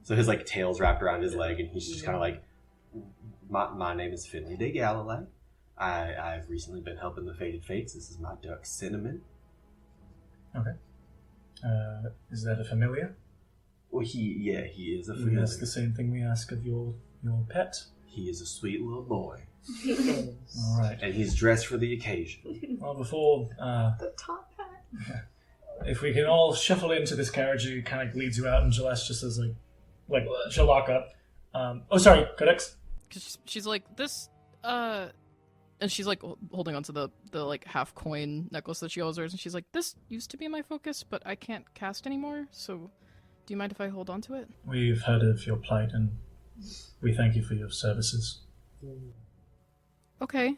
So his tail's wrapped around his leg, and he's just kind of my name is Finley Daeigh Gallilaeigh. I've recently been helping the Fated Fates. This is my duck Cinnamon. Okay. Is that a familiar? Well, he is a We familiar. ask the same thing we ask of your pet. He is a sweet little boy. All right. And he's dressed for the occasion. Well, before The top hat. if we can all shuffle into this carriage, he kind of leads you out, and Celeste just says she'll lock up. Oh, sorry, Codex. Cause she's like this, and she's holding onto the half coin necklace that she always wears, and she's like, "This used to be my focus, but I can't cast anymore. So, do you mind if I hold on to it?" We've heard of your plight, and we thank you for your services. Okay.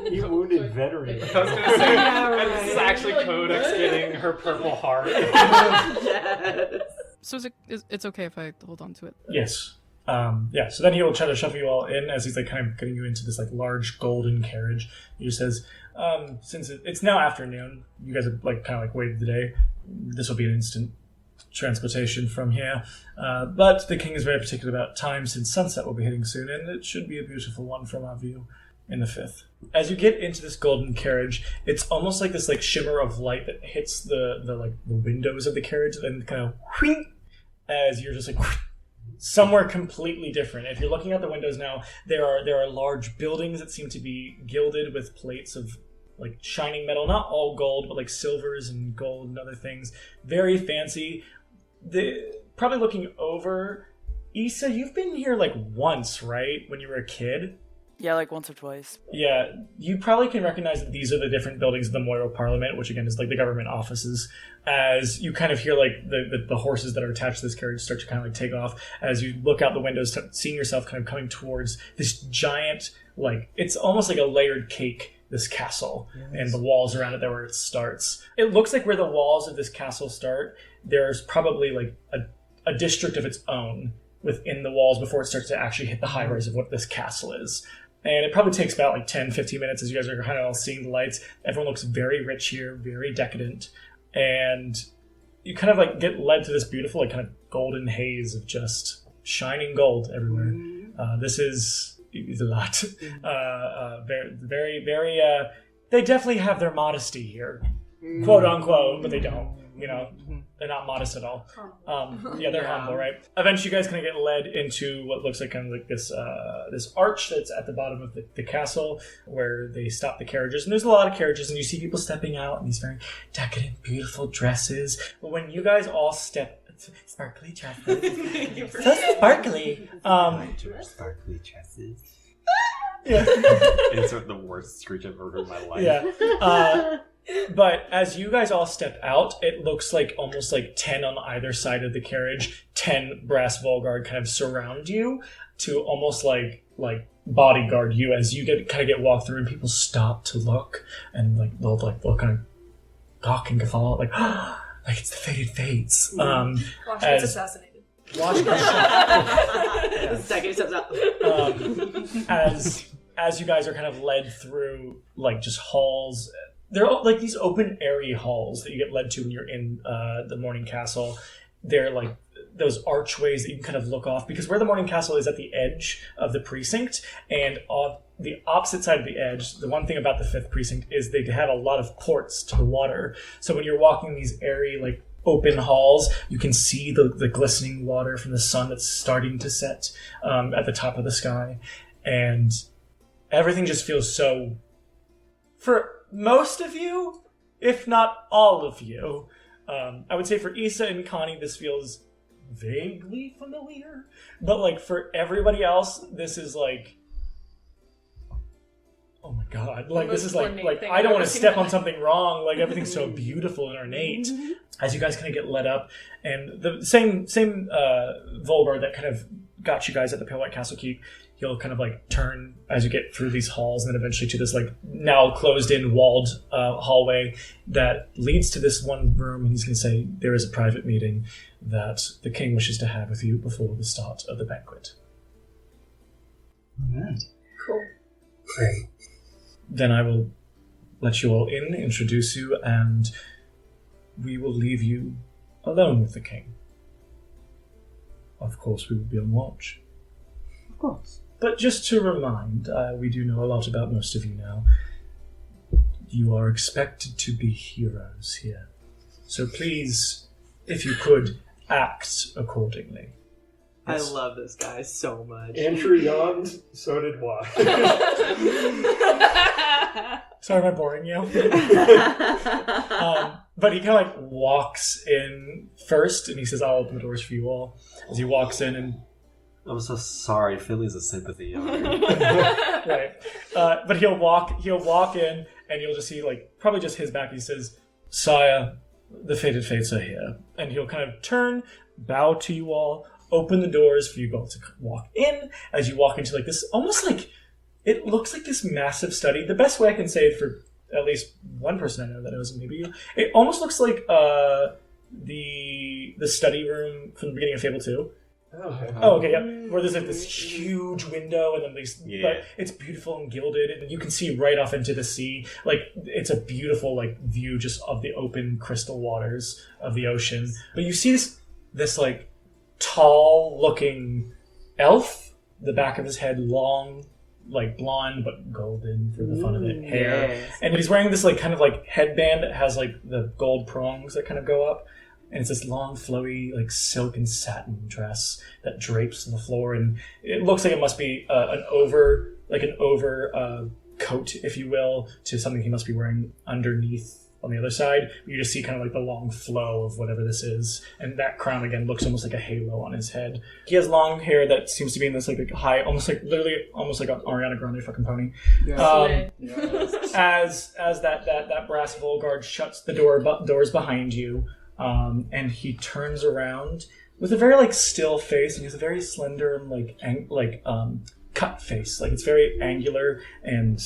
He's a wounded veteran. I was gonna say, and this is actually Codex getting her purple heart. Yes. So it's okay if I hold on to it? Yes. Yeah, so then he'll try to shuffle you all in as he's kind of getting you into this large golden carriage. He just says, since it's now afternoon, you guys have kind of waited the day. This will be an instant transportation from here. But the king is very particular about time, since sunset will be hitting soon, and it should be a beautiful one from our view in the 5th. As you get into this golden carriage, it's almost like this shimmer of light that hits the windows of the carriage, and kind of whing, as you're just somewhere completely different. If you're looking out the windows now, there are large buildings that seem to be gilded with plates of shining metal, not all gold, but silvers and gold and other things. Very fancy. Probably looking over, Issa, you've been here once, right? When you were a kid? Yeah, once or twice. Yeah, you probably can recognize that these are the different buildings of the Moira Parliament, which again is the government offices. As you kind of hear the horses that are attached to this carriage start to kind of take off, as you look out the windows, seeing yourself kind of coming towards this giant, it's almost like a layered cake, this castle, and the walls around it, there where it starts. It looks like where the walls of this castle start, there's probably a district of its own within the walls before it starts to actually hit the high rise of what this castle is. And it probably takes about 10-15 minutes as you guys are kind of all seeing the lights. Everyone looks very rich here, very decadent. And you kind of get led to this beautiful kind of golden haze of just shining gold everywhere. This is a lot. Very, very, they definitely have their modesty here. Quote unquote, but they don't. They're not modest at all. Yeah, they're humble, right? Eventually, you guys kind of get led into what looks like kind of this this arch that's at the bottom of the castle, where they stop the carriages. And there's a lot of carriages, and you see people stepping out in these very decadent, beautiful dresses. But when you guys all step, sparkly dresses, so sparkly. Sparkly tresses. Yeah. It's the worst screech I've ever heard in my life. Yeah. But as you guys all step out, it looks almost 10 on either side of the carriage, 10 brass Volgard kind of surround you to almost like bodyguard you as you get walked through, and people stop to look, and they'll kind of gawk and guffaw it's the Fated Fates. Watch gets assassinated. Watch The second he steps out. as you guys are kind of led through, like, just halls, they're like these open, airy halls that you get led to when you're in the Morning Castle. They're like those archways that you can kind of look off, because where the Morning Castle is at the edge of the precinct, and off the opposite side of the edge, the one thing about the 5th precinct is they have a lot of ports to the water. So when you're walking these airy, like, open halls, you can see the glistening water from the sun that's starting to set at the top of the sky. And everything just feels so, for most of you, if not all of you, I would say for Issa and Connie, this feels vaguely familiar. But, like, for everybody else, this is like, oh my god, like, this is like I don't want to step on something wrong. Like, everything's so beautiful and ornate. As you guys kind of get led up, and the same Volgar that kind of got you guys at the Pale White Castle Keep, he'll kind of like turn as you get through these halls, and then eventually to this like now closed-in walled hallway that leads to this one room, and he's going to say, there is a private meeting that the king wishes to have with you before the start of the banquet. All right. Cool. Great. Then I will let you all in, introduce you, and we will leave you alone with the king. Of course, we will be on watch. Of course. But just to remind, we do know a lot about most of you now. You are expected to be heroes here. So please, if you could, act accordingly. I love this guy so much. Andrew yawned, so did Wash. Sorry, am I boring you? But he kind of like walks in first, and he says, I'll open the doors for you all. As he walks in, and I'm so sorry. Philly's a sympathy over here. right. But he'll walk in, and you'll just see, like, probably just his back. He says, Sire, the fated fates are here. And he'll kind of turn, bow to you all, open the doors for you both to walk in. As you walk into, like, this, almost like, it looks like this massive study. The best way I can say it for at least one person I know that knows, maybe you, it almost looks like the study room from the beginning of Fable 2. Oh, okay, yeah. Where there's like this huge window, and then these, like, it's beautiful and gilded, and you can see right off into the sea. Like, it's a beautiful, like, view just of the open crystal waters of the ocean. But you see this like tall looking elf. The back of his head long, like blonde but golden for the fun of it hair, and he's wearing this like kind of like headband that has like the gold prongs that kind of go up. And it's this long, flowy, like silk and satin dress that drapes to the floor, and it looks like it must be an over coat, if you will, to something he must be wearing underneath on the other side. You just see kind of like the long flow of whatever this is, and that crown again looks almost like a halo on his head. He has long hair that seems to be in this like high, almost like an Ariana Grande fucking pony. As that brass Volgard shuts the doors behind you. And he turns around with a very like still face, and he has a very slender and cut face. Like, it's very angular and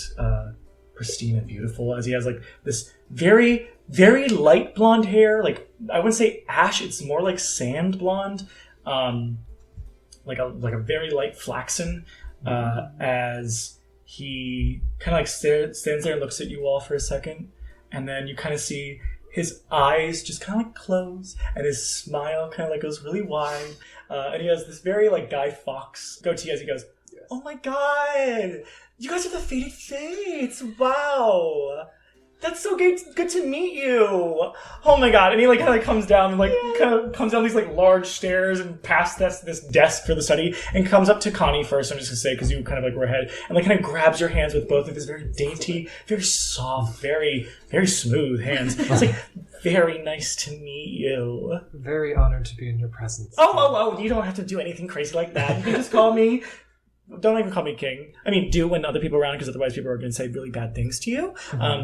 pristine and beautiful. As he has like this very, very light blonde hair. Like, I wouldn't say ash; it's more like sand blonde. Like a very light flaxen. As he kind of like stands there and looks at you all for a second, and then you kind of see his eyes just kind of like close, and his smile kind of like goes really wide. And he has this very like Guy Fawkes goatee as he goes, yes. Oh my god! You guys are the Fated Fates! Wow! That's so good to meet you! Oh my god. And he like kind of comes down and like kind of comes down these like large stairs and past this desk for the study, and comes up to Connie first, I'm just gonna say, because you kind of like were ahead, and like kind of grabs your hands with both of his very dainty, very soft, very, very smooth hands. It's like, very nice to meet you. Very honored to be in your presence. Oh, you don't have to do anything crazy like that. You can just call me... Don't even call me king. I mean, do when other people are around, because otherwise people are going to say really bad things to you.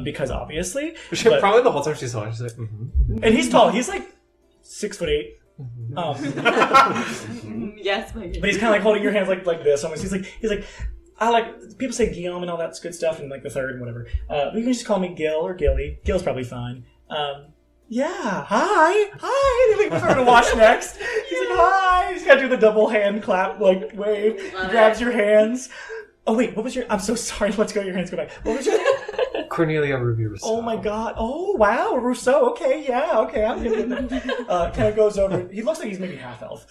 Because obviously... Probably the whole time she's talking, she's like... And he's tall. He's like 6'8". Yes, my but he's kind of like holding your hands like this. Almost. He's like, I like... People say Guillaume and all that good stuff, and like the third and whatever. But you can just call me Gil or Gilly. Gil's probably fine. Yeah, hi. They like prefer to watch next. He's like, hi. He's got to do the double hand clap, like wave. He grabs your hands. Oh, wait, what was your... I'm so sorry. Let's go. Your hands go back. What was your name? Cornelia Ruby Rousseau. Oh, my God. Oh, wow. Rousseau. Okay, yeah. Okay, I'm getting that. Kind of goes over... He looks like he's maybe half elf.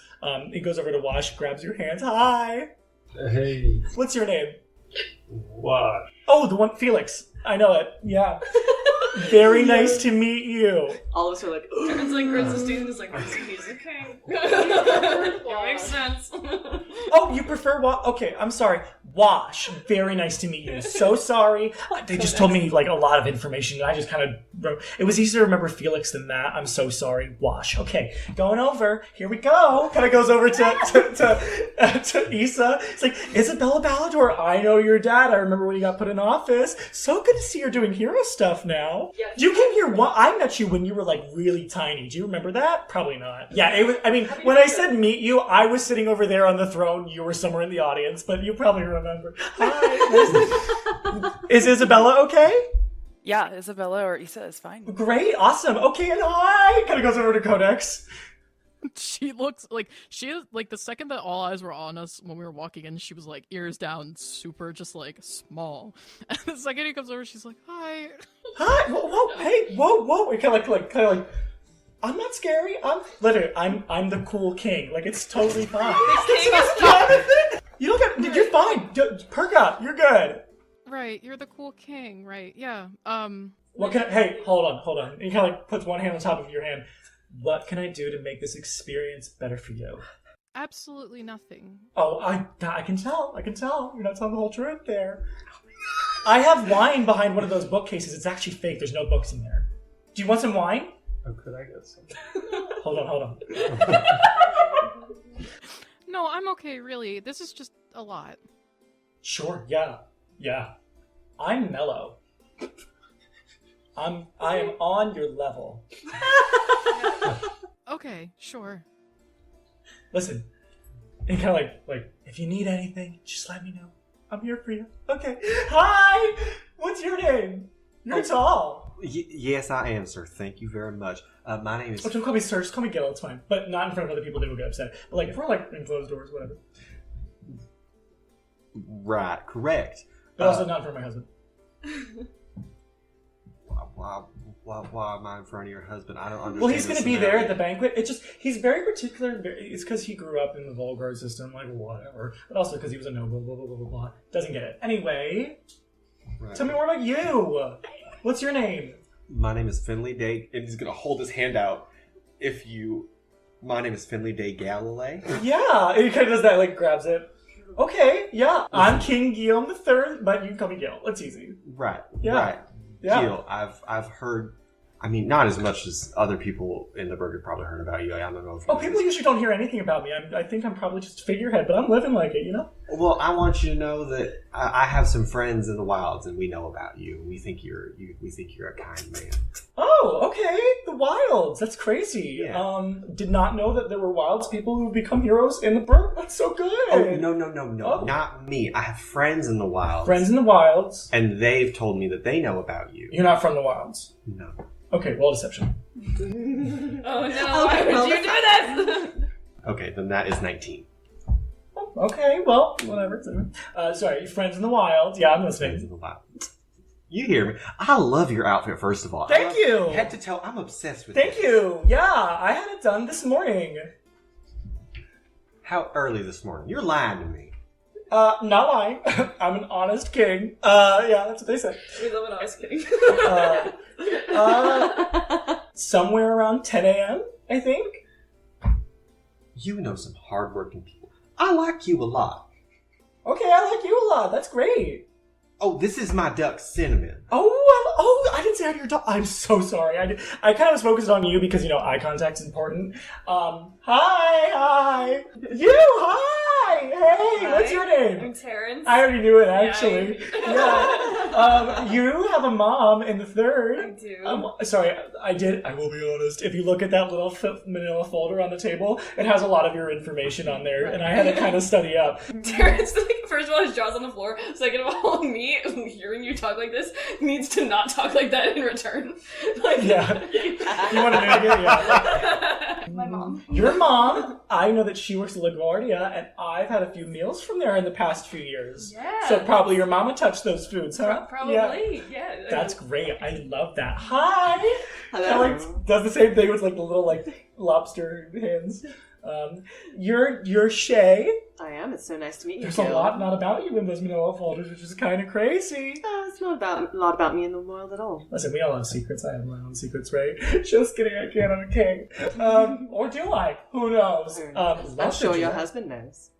He goes over to Wash, grabs your hands. Hi. Hey. What's your name? Wash. Oh, the one... Felix. I know it. Yeah. Very nice to meet you. All of us are like, It's like Princess Stephen is like, he's a king. It makes sense. Oh, you prefer Okay, I'm sorry. Wash. Very nice to meet you. So sorry. They just told me like a lot of information, and I just kind of wrote. It was easier to remember Felix than that. I'm so sorry. Wash. Okay, going over. Here we go. Kind of goes over to Issa. It's like, Isabella Ballador, I know your dad. I remember when you got put in office. So good to see you're doing hero stuff now. Yeah. You came here. I met you when you were like really tiny. Do you remember that? Probably not. Yeah, it was. I mean, when I said meet you, I was sitting over there on the throne. You were somewhere in the audience, but you probably remember. Hi. Is Isabella okay? Yeah, Isabella or Issa is fine. Great, awesome. Okay, and hi. Kind of goes over to Codex. She looks like she is like the second that all eyes were on us when we were walking in, she was like ears down, super just like small. And the second he comes over, she's like, "Hi." Hi. Whoa. Hey. Whoa. We're kind of like. I'm not scary. I'm the cool king. Like it's totally fine. You don't get. You're fine. Perk up. You're good. Right, you're the cool king, right? Yeah. What can I? Hey, hold on. And he kind of like puts one hand on top of your hand. What can I do to make this experience better for you? Absolutely nothing. Oh, I can tell. You're not telling the whole truth there. I have wine behind one of those bookcases. It's actually fake. There's no books in there. Do you want some wine? Oh, could I get some? Hold on. No, I'm okay, really. This is just a lot. Sure, yeah. I'm mellow. I am on your level. Okay, sure. Listen, and kind of like, if you need anything, just let me know. I'm here for you. Okay. Hi! What's your name? You're tall. Yes, I am, sir. Thank you very much. My name is... Oh, don't call me sir. Just call me Gil. It's fine. But not in front of other people. They will get upset. But like, if we're like in closed doors, whatever. Right, correct. But also not in front of my husband. Why am I in front of your husband? I don't understand. Well, he's going to be there at the banquet. It's just, he's very particular. It's because he grew up in the Volgarde system, like whatever. But also because he was a noble, blah, blah, blah, blah, blah. Doesn't get it. Anyway, right. Tell me more about you. What's your name? My name is Finley Daeigh, and he's going to hold his hand out. My name is Finley Daeigh Gallilaeigh. Yeah, and he kind of does that, like grabs it. Okay, yeah. I'm King Guillaume III, but you can call me Gil. It's easy. Right. Yeah. Right. Yeah. Gil, I've heard. I mean, not as much as other people in the burger probably heard about you. I don't know if people usually don't hear anything about me. I think I'm probably just a figurehead, but I'm living like it, you know? Well, I want you to know that I have some friends in the wilds, and we know about you. We think you're a kind man. Oh, okay. The wilds. That's crazy. Yeah. Did not know that there were wilds people who become heroes in the burg. That's so good. Oh, no. Oh. Not me. I have friends in the wilds. Friends in the wilds. And they've told me that they know about you. You're not from the wilds. No. Okay, roll deception. Oh no, why would you do this? Okay, then that is 19. Okay, well, whatever. Sorry, friends in the wild. Yeah, I'm listening. Friends in the wild. You hear me? I love your outfit, first of all. Thank you. Head to toe, I'm obsessed with it. Thank you. Yeah, I had it done this morning. How early this morning? You're lying to me. Not lying. I'm an honest king. Yeah, that's what they say. We love an honest king. Somewhere around 10 a.m., I think. You know some hardworking people. I like you a lot. Okay, I like you a lot. That's great. Oh, this is my duck, Cinnamon. Oh, I didn't say I'm your dog. I'm so sorry. I kind of was focused on you because, eye contact's important. Hi. You, hi. Hey, Hi. What's your name? I'm Terrence. I already knew it, actually. Yeah. You have a mom in the third. I do. Sorry, I will be honest. If you look at that little manila folder on the table, it has a lot of your information on there, and I had to kind of study up. Terrence, first of all, his jaw's on the floor. Second of all, me hearing you talk like this needs to not talk like that in return. Yeah. You want to make it? Yeah. My mom. Your mom, I know that she works at LaGuardia, and I've had a few meals from there in the past few years. Yeah. So probably your mama touched those foods, huh? Probably, yeah. That's great. I love that. Hi! Hello. Alex does the same thing with like the little like lobster hands. You're Shay. I am. It's so nice to meet you. There's Gil. a lot not about you in those manila folders, which is kind of crazy. It's not about a lot about me in the world at all. Listen, we all have secrets. I have my own secrets, right? Just kidding. I can't. I'm a king. Or do I? Who knows? I'm sure your husband knows.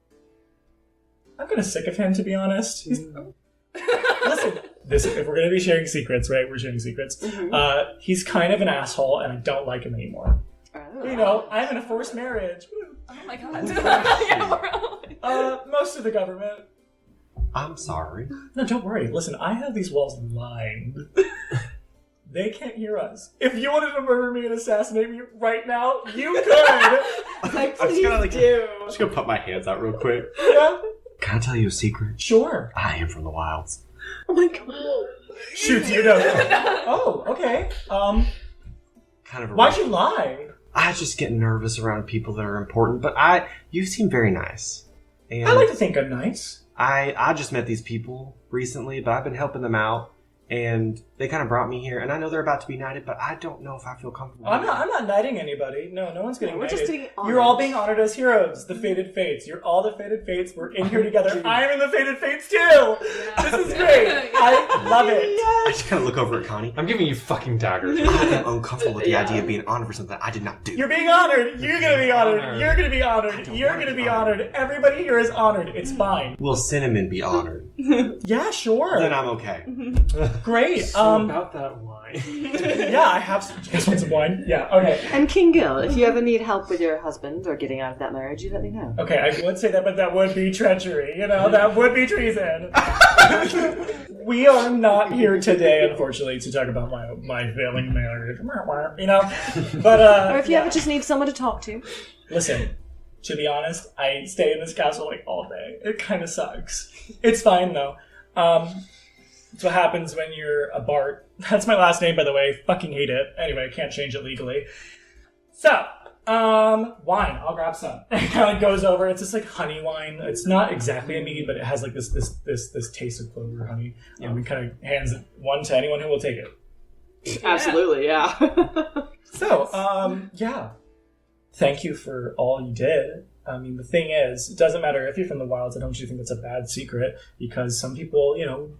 I'm kind of sick of him, to be honest. Listen, if we're going to be sharing secrets, right? We're sharing secrets. Mm-hmm. He's kind of an asshole, and I don't like him anymore. Oh. You know, I'm in a forced marriage. Oh my god. Yeah, Most of the government. I'm sorry. No, don't worry. Listen, I have these walls lined. They can't hear us. If you wanted to murder me and assassinate me right now, you could. Like, I'm just gonna please do. I'm just gonna put my hands out real quick. Yeah? Can I tell you a secret? Sure. I am from the wilds. Oh my god. Shoot, you know. Oh, okay. Kind of. Why'd you lie? I just get nervous around people that are important, but you seem very nice. And I like to think I'm nice. I just met these people recently, but I've been helping them out, and they kind of brought me here, and I know they're about to be knighted, but I don't know if I feel comfortable. I'm not knighting anybody. No one's getting We're knighted. just being honored. You're all being honored as heroes. The Fated Fates. You're all the Fated Fates. We're in here together. I'm in the Fated Fates too. This is great. I love it. I just kind of look over at Connie. I'm giving you fucking daggers. I am uncomfortable with the idea of being honored for something I did not do. You're being honored. You're gonna be honored. Honored. You're gonna be honored. You're wanna gonna be be honored. Everybody here is honored. It's fine. Will Cinnamon be honored? Yeah, sure. Then I'm okay. Great. So about that wine. Yeah, I have some. You guys want some wine? Yeah. Okay. And King Gil, if you ever need help with your husband or getting out of that marriage, you let me know. Okay, I would say that, but that would be treachery. You know, that would be treason. We are not here today, unfortunately, to talk about my failing marriage. You know, but Or if you ever just need someone to talk to. Listen, to be honest, I stay in this castle like all day. It kind of sucks. It's fine though. It's what happens when you're a Bart. That's my last name, by the way. Fucking hate it. Anyway, I can't change it legally. So, wine. I'll grab some. It kind of goes over. It's just like honey wine. It's not exactly a mead, but it has like this taste of clover honey. And we kind of hands it one to anyone who will take it. Absolutely, yeah. So, yeah. Thank you for all you did. I mean, the thing is, it doesn't matter if you're from the wilds. I don't want you to think that's a bad secret, because some people, you know,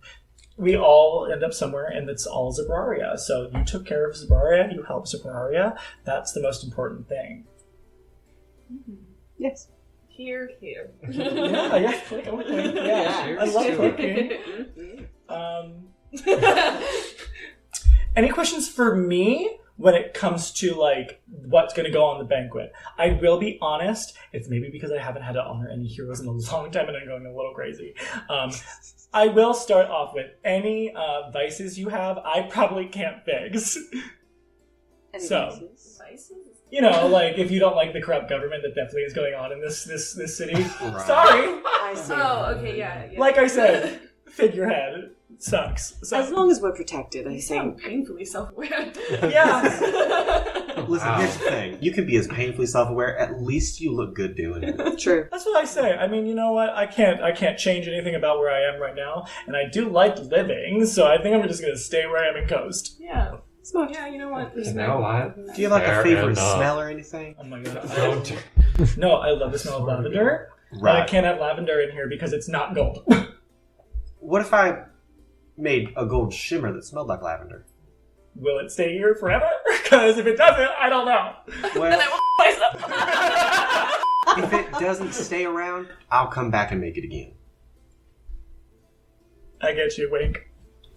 we all end up somewhere, and it's all Zobraria. So you took care of Zobraria, you helped Zobraria. That's the most important thing. Yes. Here. Yeah. I love cooking. Any questions for me when it comes to like what's going to go on the banquet? I will be honest. It's maybe because I haven't had to honor any heroes in a long time, and I'm going a little crazy. I will start off with any vices you have. I probably can't fix. So, you know, like if you don't like the corrupt government that definitely is going on in this city. Right. Sorry. I see. Oh, okay, yeah. Like I said, figurehead sucks. So, As long as we're protected, I You sound think. painfully self-aware. yeah. Listen, here's the thing. You can be as painfully self-aware. At least you look good doing it. True. That's what I say. I mean, you know what? I can't change anything about where I am right now, and I do like living, so I think I'm just gonna stay where I am and coast. Yeah. Smart. Yeah, you know what? You know what? Do you have like Fair a favorite enough. smell or anything? Oh my god. Don't. No, I love the smell of lavender. But I can't have lavender in here because it's not gold. What if I made a gold shimmer that smelled like lavender? Will it stay here forever? Because if it doesn't, I don't know. Well, Myself. if it doesn't stay around, I'll come back and make it again. I get you, wink.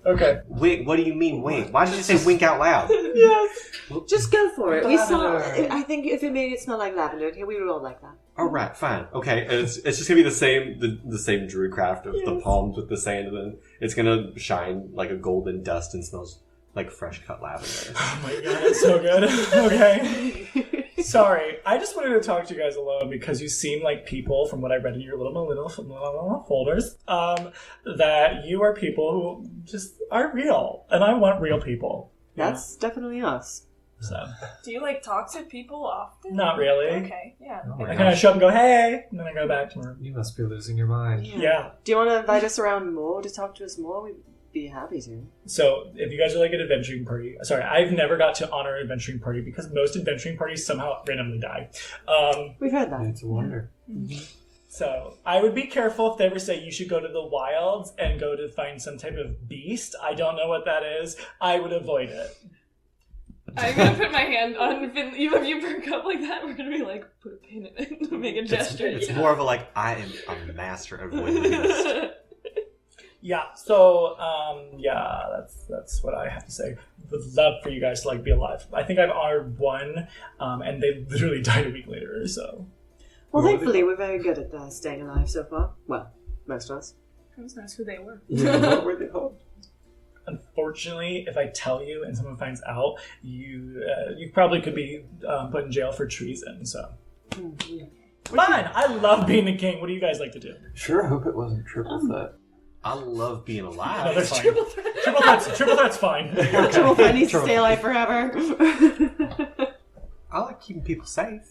Okay. Wink? What do you mean wink? Why did you say wink out loud? Yes. Just go for it. We saw. Lavender. I think if it made it smell like lavender, we would all like that. All right, fine, okay. And it's just gonna be the same druidcraft of the palms with the sand, and then it's gonna shine like a golden dust and smells like fresh cut lavender. Oh my god, that's so good. Okay. Sorry, I just wanted to talk to you guys alone because you seem like people, from what I read in your little folders, that you are people who just are real, and I want real people. That's definitely us. So. Do you talk to people often? Not really. Okay, yeah. Oh my I kind of show up and go, hey, and then I go back to her. You must be losing your mind. Yeah. Do you want to invite us around more to talk to us more? We'd be happy to. So, if you guys are an adventuring party, sorry, I've never got to honor an adventuring party because most adventuring parties somehow randomly die. We've heard that. It's a wonder. Mm-hmm. So, I would be careful if they ever say you should go to the wilds and go to find some type of beast. I don't know what that is. I would avoid it. I'm gonna put my hand on Finley. If you perk up like that, we're gonna be put a pin in it, make a gesture. It's more of a I am a master of avoiding. Yeah, so, that's what I have to say. Would love for you guys to, be alive. I think I've honored one, and they literally died a week later, so. Well, thankfully, we're very good at staying alive so far. Well, most of us. I was asked who they were. Yeah, what were they called? Unfortunately, if I tell you and someone finds out, you probably could be put in jail for treason, so. Fine, I love being the king. What do you guys like to do? Sure hope it wasn't triple threat. I love being alive. No, that's fine. Triple threat's fine. Triple threat needs to stay alive forever. I like keeping people safe.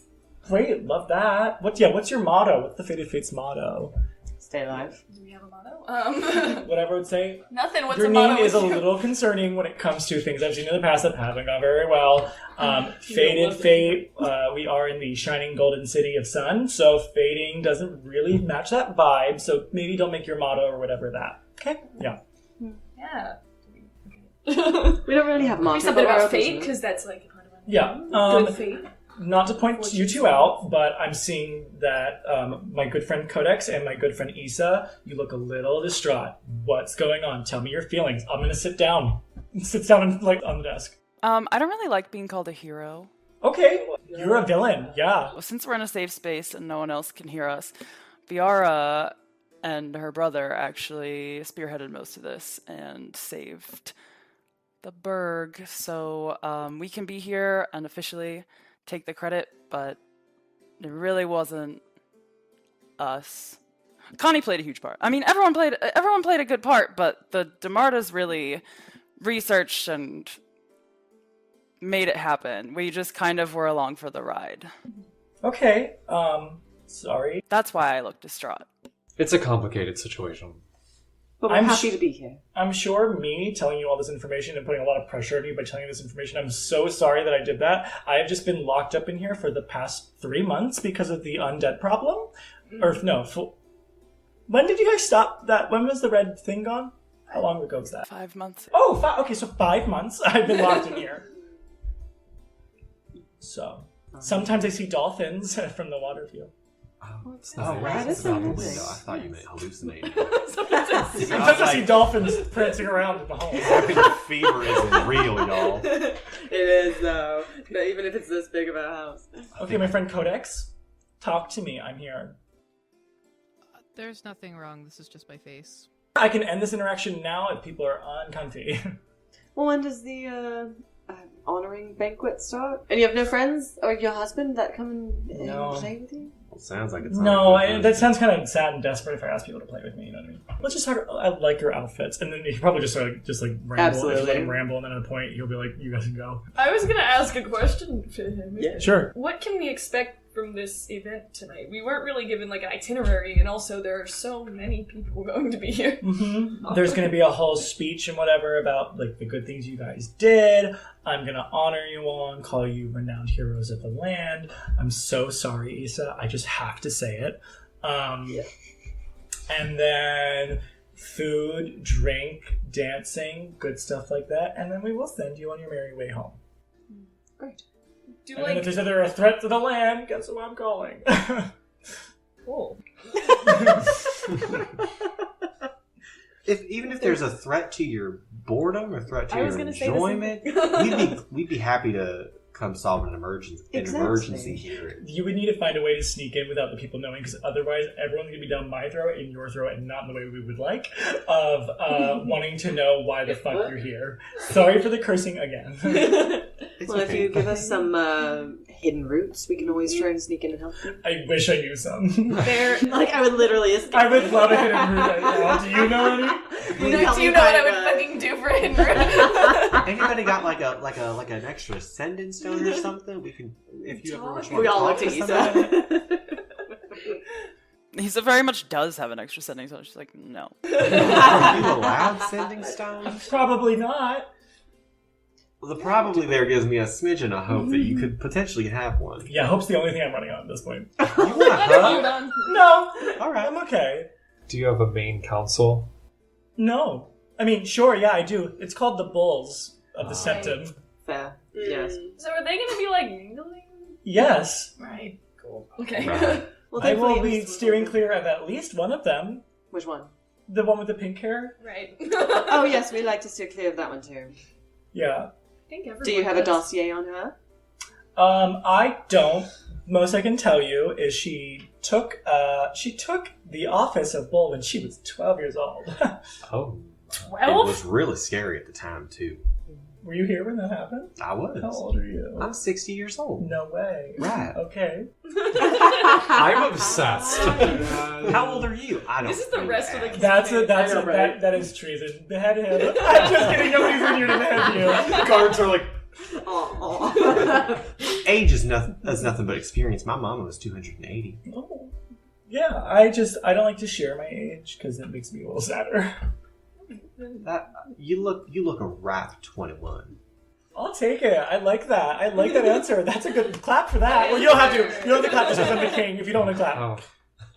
Great, love that. What's your motto? What's the Fated Fates motto? Stay alive. Do we have a motto? Whatever I would say. Nothing. What's Your a motto? name is a little concerning when it comes to things I've seen in the past that haven't gone very well. Fated Fate, we are in the shining golden city of sun, so fading doesn't really match that vibe, so maybe don't make your motto or whatever that. Okay? Yeah. Yeah. We don't really have motto. Something about fate, because that's part of it. Yeah. Good fate. Not to point you two out, but I'm seeing that my good friend Codex and my good friend Issa, you look a little distraught. What's going on? Tell me your feelings. I'm going to sit down. Sit down on the desk. I don't really like being called a hero. Okay, you're a villain, yeah. Well, since we're in a safe space and no one else can hear us, Viara and her brother actually spearheaded most of this and saved the Berg. So we can be here and officially take the credit, but it really wasn't us. Connie played a huge part. I mean, everyone played a good part, but the Demartas really researched and made it happen. We just kind of were along for the ride. Okay, sorry. That's why I look distraught. It's a complicated situation. But we're happy to be here. I'm sure me telling you all this information and putting a lot of pressure on you by telling you this information, I'm so sorry that I did that. I have just been locked up in here for the past 3 months because of the undead problem. Or, no, when did you guys stop that? When was the red thing gone? How long ago was that? 5 months. Oh, okay, so 5 months I've been locked in here. So, sometimes I see dolphins from the water view. Right. That is Out the amazing. window. I thought you meant hallucinating. Sometimes I see dolphins prancing around in the home. The fever isn't real, y'all. It is, though. Even if it's this big of a house. Okay, my friend Codex, talk to me. I'm here. There's nothing wrong. This is just my face. I can end this interaction now if people are uncomfy. Well, when does the honoring banquet start? And you have no friends or your husband that come and No. play with you? Well, sounds like it's That sounds kind of sad and desperate if I ask people to play with me, you know what I mean? Let's just talk, I like your outfits. And then you probably just ramble. Absolutely. If you let him ramble, and then at a point, he'll be like, you guys can go. I was gonna ask a question to him. Yeah, sure. What can we expect from this event tonight? We weren't really given an itinerary, and also there are so many people going to be here. Mm-hmm. There's going to be a whole speech and whatever about the good things you guys did. I'm going to honor you all and call you renowned heroes of the land. I'm so sorry, Issa. I just have to say it. And then food, drink, dancing, good stuff like that. And then we will send you on your merry way home. Great. And then if there's ever a threat to the land, guess who I'm calling? Cool. Even if there's a threat to your boredom or threat to I was your gonna say the same enjoyment, we'd be happy to come solve an emergency. Exactly. An emergency here. You would need to find a way to sneak in without the people knowing, because otherwise everyone's going to be down my throat and your throat, and not in the way we would like, of wanting to know why the fuck you're here. Sorry for the cursing again. Well, if you give us some hidden routes we can always try and sneak in and help you? I wish I knew some. They're, like, I would literally escape. I would love a hidden route right now. Do you know any? Do you know what I would fucking do for hidden route? Anybody got like an extra ascendant stone or something? We can, if you ever We all looked at you, so. He very much does have an extra sending stone. She's like, no. Are you allowed sending stones? Probably not. Well, the probably there gives me a smidgen of hope that you could potentially have one. Yeah, hope's the only thing I'm running on at this point. You want a Hold hug? on. No. All right. I'm okay. Do you have a main council? No. I mean, sure, yeah, I do. It's called the Bulls of the Septum. Fair. Yes. So are they gonna be like mingling? Yes. Right. Cool. Okay. Right. Well, I thankfully will it be was- steering clear of at least one of them. Which one? The one with the pink hair? Right. Oh, yes, we like to steer clear of that one too. Yeah. I think everyone Do you have a does. dossier on her? I don't. Most I can tell you is she took the office of Bull when she was 12 years old. Oh. 12? It was really scary at the time, too. Were you here when that happened? I was. How old are you? I'm 60 years old. No way. Right. Okay. I'm obsessed. How old are you? I don't This is the think rest of that. the That is treason. Behead him. I'm just kidding. Nobody's in here to behead you. Guards are like, Age is nothing but experience. My mama was 280. Oh. Yeah, I don't like to share my age because it makes me a little sadder. You look a ripe 21. I'll take it. I like that. I like that answer. That's a good clap for that. Well, you don't have to. You don't have to clap just because I'm the king. If you don't want to clap, oh.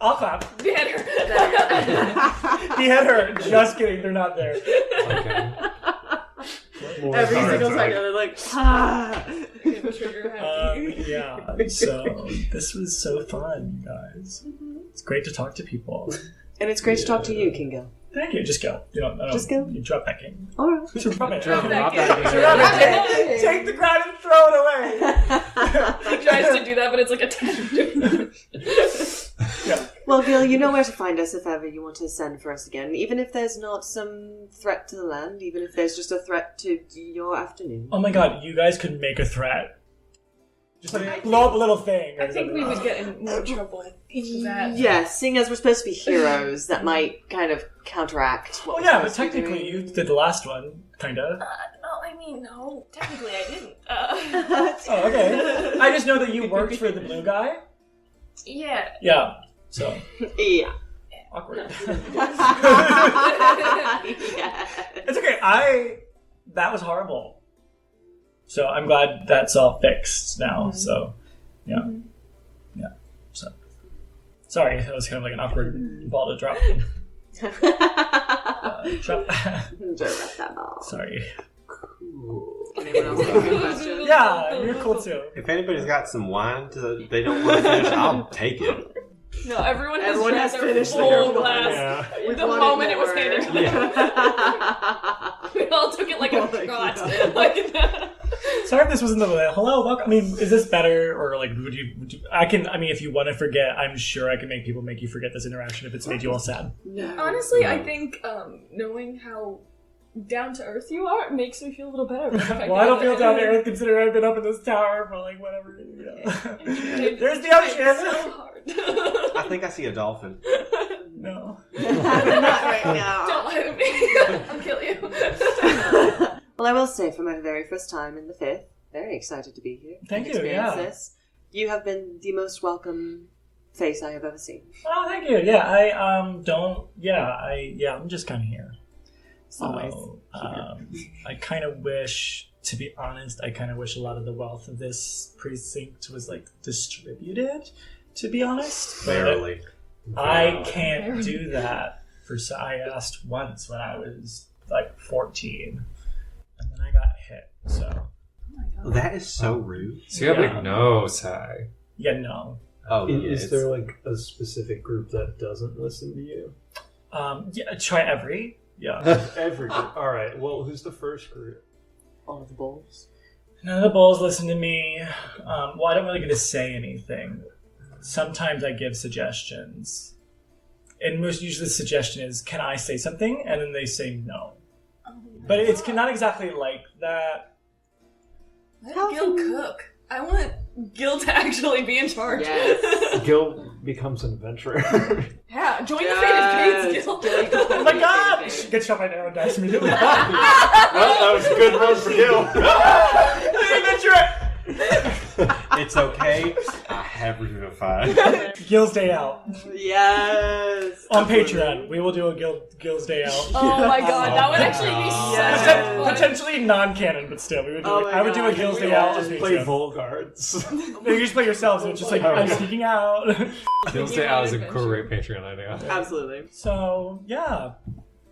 I'll clap. Behead her. Behead her. Just kidding. They're not there. Okay. Every single time they're like, ah. Trigger happy. Yeah. So this was so fun, you guys. It's great to talk to people. And it's great to talk to you, Kingo. Thank you. Just go. You don't. Just go. You drop that king. Alright. Drop it. Drop that that king. king. Drop it. Take the crown and throw it away. He tries to do that, but it's like attached to him. Yeah. Well, Gil, you know where to find us if ever you want to send for us again. Even if there's not some threat to the land, even if there's just a threat to your afternoon. Oh my god, you guys could make a threat. Just like blow up a little thing. Or I think we something. would get in more trouble with that. Yes, seeing as we're supposed to be heroes, that might kind of counteract what Oh we're yeah, but supposed to be technically doing. you did the last one, kinda. No. Technically, I didn't. Oh, okay. I just know that you worked for the blue guy. Yeah. Yeah. So Yeah. awkward. Yeah. It's okay. That was horrible. So I'm glad that's all fixed now. Mm-hmm. So yeah. Yeah. So sorry, that was kind of like an awkward ball to drop. Drop. Drop that ball. Sorry. Anyone else have any questions? Yeah, you're cool too. If anybody's got some wine they don't want to finish, I'll take it. No, everyone has Everyone has their finished full their glass. Yeah. We've The wanted moment it was more. handed to us. We all took it like Oh a my shot. God. Like, Sorry if this wasn't the hello, welcome. I mean, is this better or like would you I mean if you want to forget, I'm sure I can make people make you forget this interaction if it's made you all sad. No. honestly, I think knowing how down to earth you are makes me feel a little better. about the fact Well, I don't that- feel down to earth considering I've been up in this tower for like whatever. You know. There's the It's so ocean. hard. I think I see a dolphin. No. Not right now. Don't lie to me. I'll kill you. Well, I will say, for my very first time in the 5th, very excited to be here. Thank and you, experience yeah. this. You have been the most welcome face I have ever seen. Oh, thank you. Yeah, I'm just kind of here. So, Always. I kind of wish, to be honest, a lot of the wealth of this precinct was like distributed. To be honest, But Barely. I can't do that. I asked once when I was like 14, and then I got hit. So That is so rude. So you have like no say. yeah, no. Oh, Is there like a specific group that doesn't listen to you? Yeah, try every. Yeah. Every group. All right. Well, who's the first group? All of the bulls. None of the bulls listen to me. Well, I don't really get to say anything. Sometimes I give suggestions. And most usually the suggestion is, can I say something? And then they say no. But it's not exactly like that. Let Gil cook. I want Gil to actually be in charge. Yes. Gil becomes an adventurer. Yeah, join the Faded Fates, Gil. Oh my god! Get shot by an arrow and dies immediately. Well, that was a good run for Gil. It's okay. I have revivified. Gil's Day Out. Yes. On Patreon, we will do a Gil's Day Out. Oh my god, that would actually be such a fun. Potentially non-canon, but still, we would do it. I would do a Gil's Day Out. Just Play Patreon. Volgards. You just play yourselves, and it's just like, I'm sneaking out. Gil's Day Out is a great Patreon idea. Absolutely. So, yeah.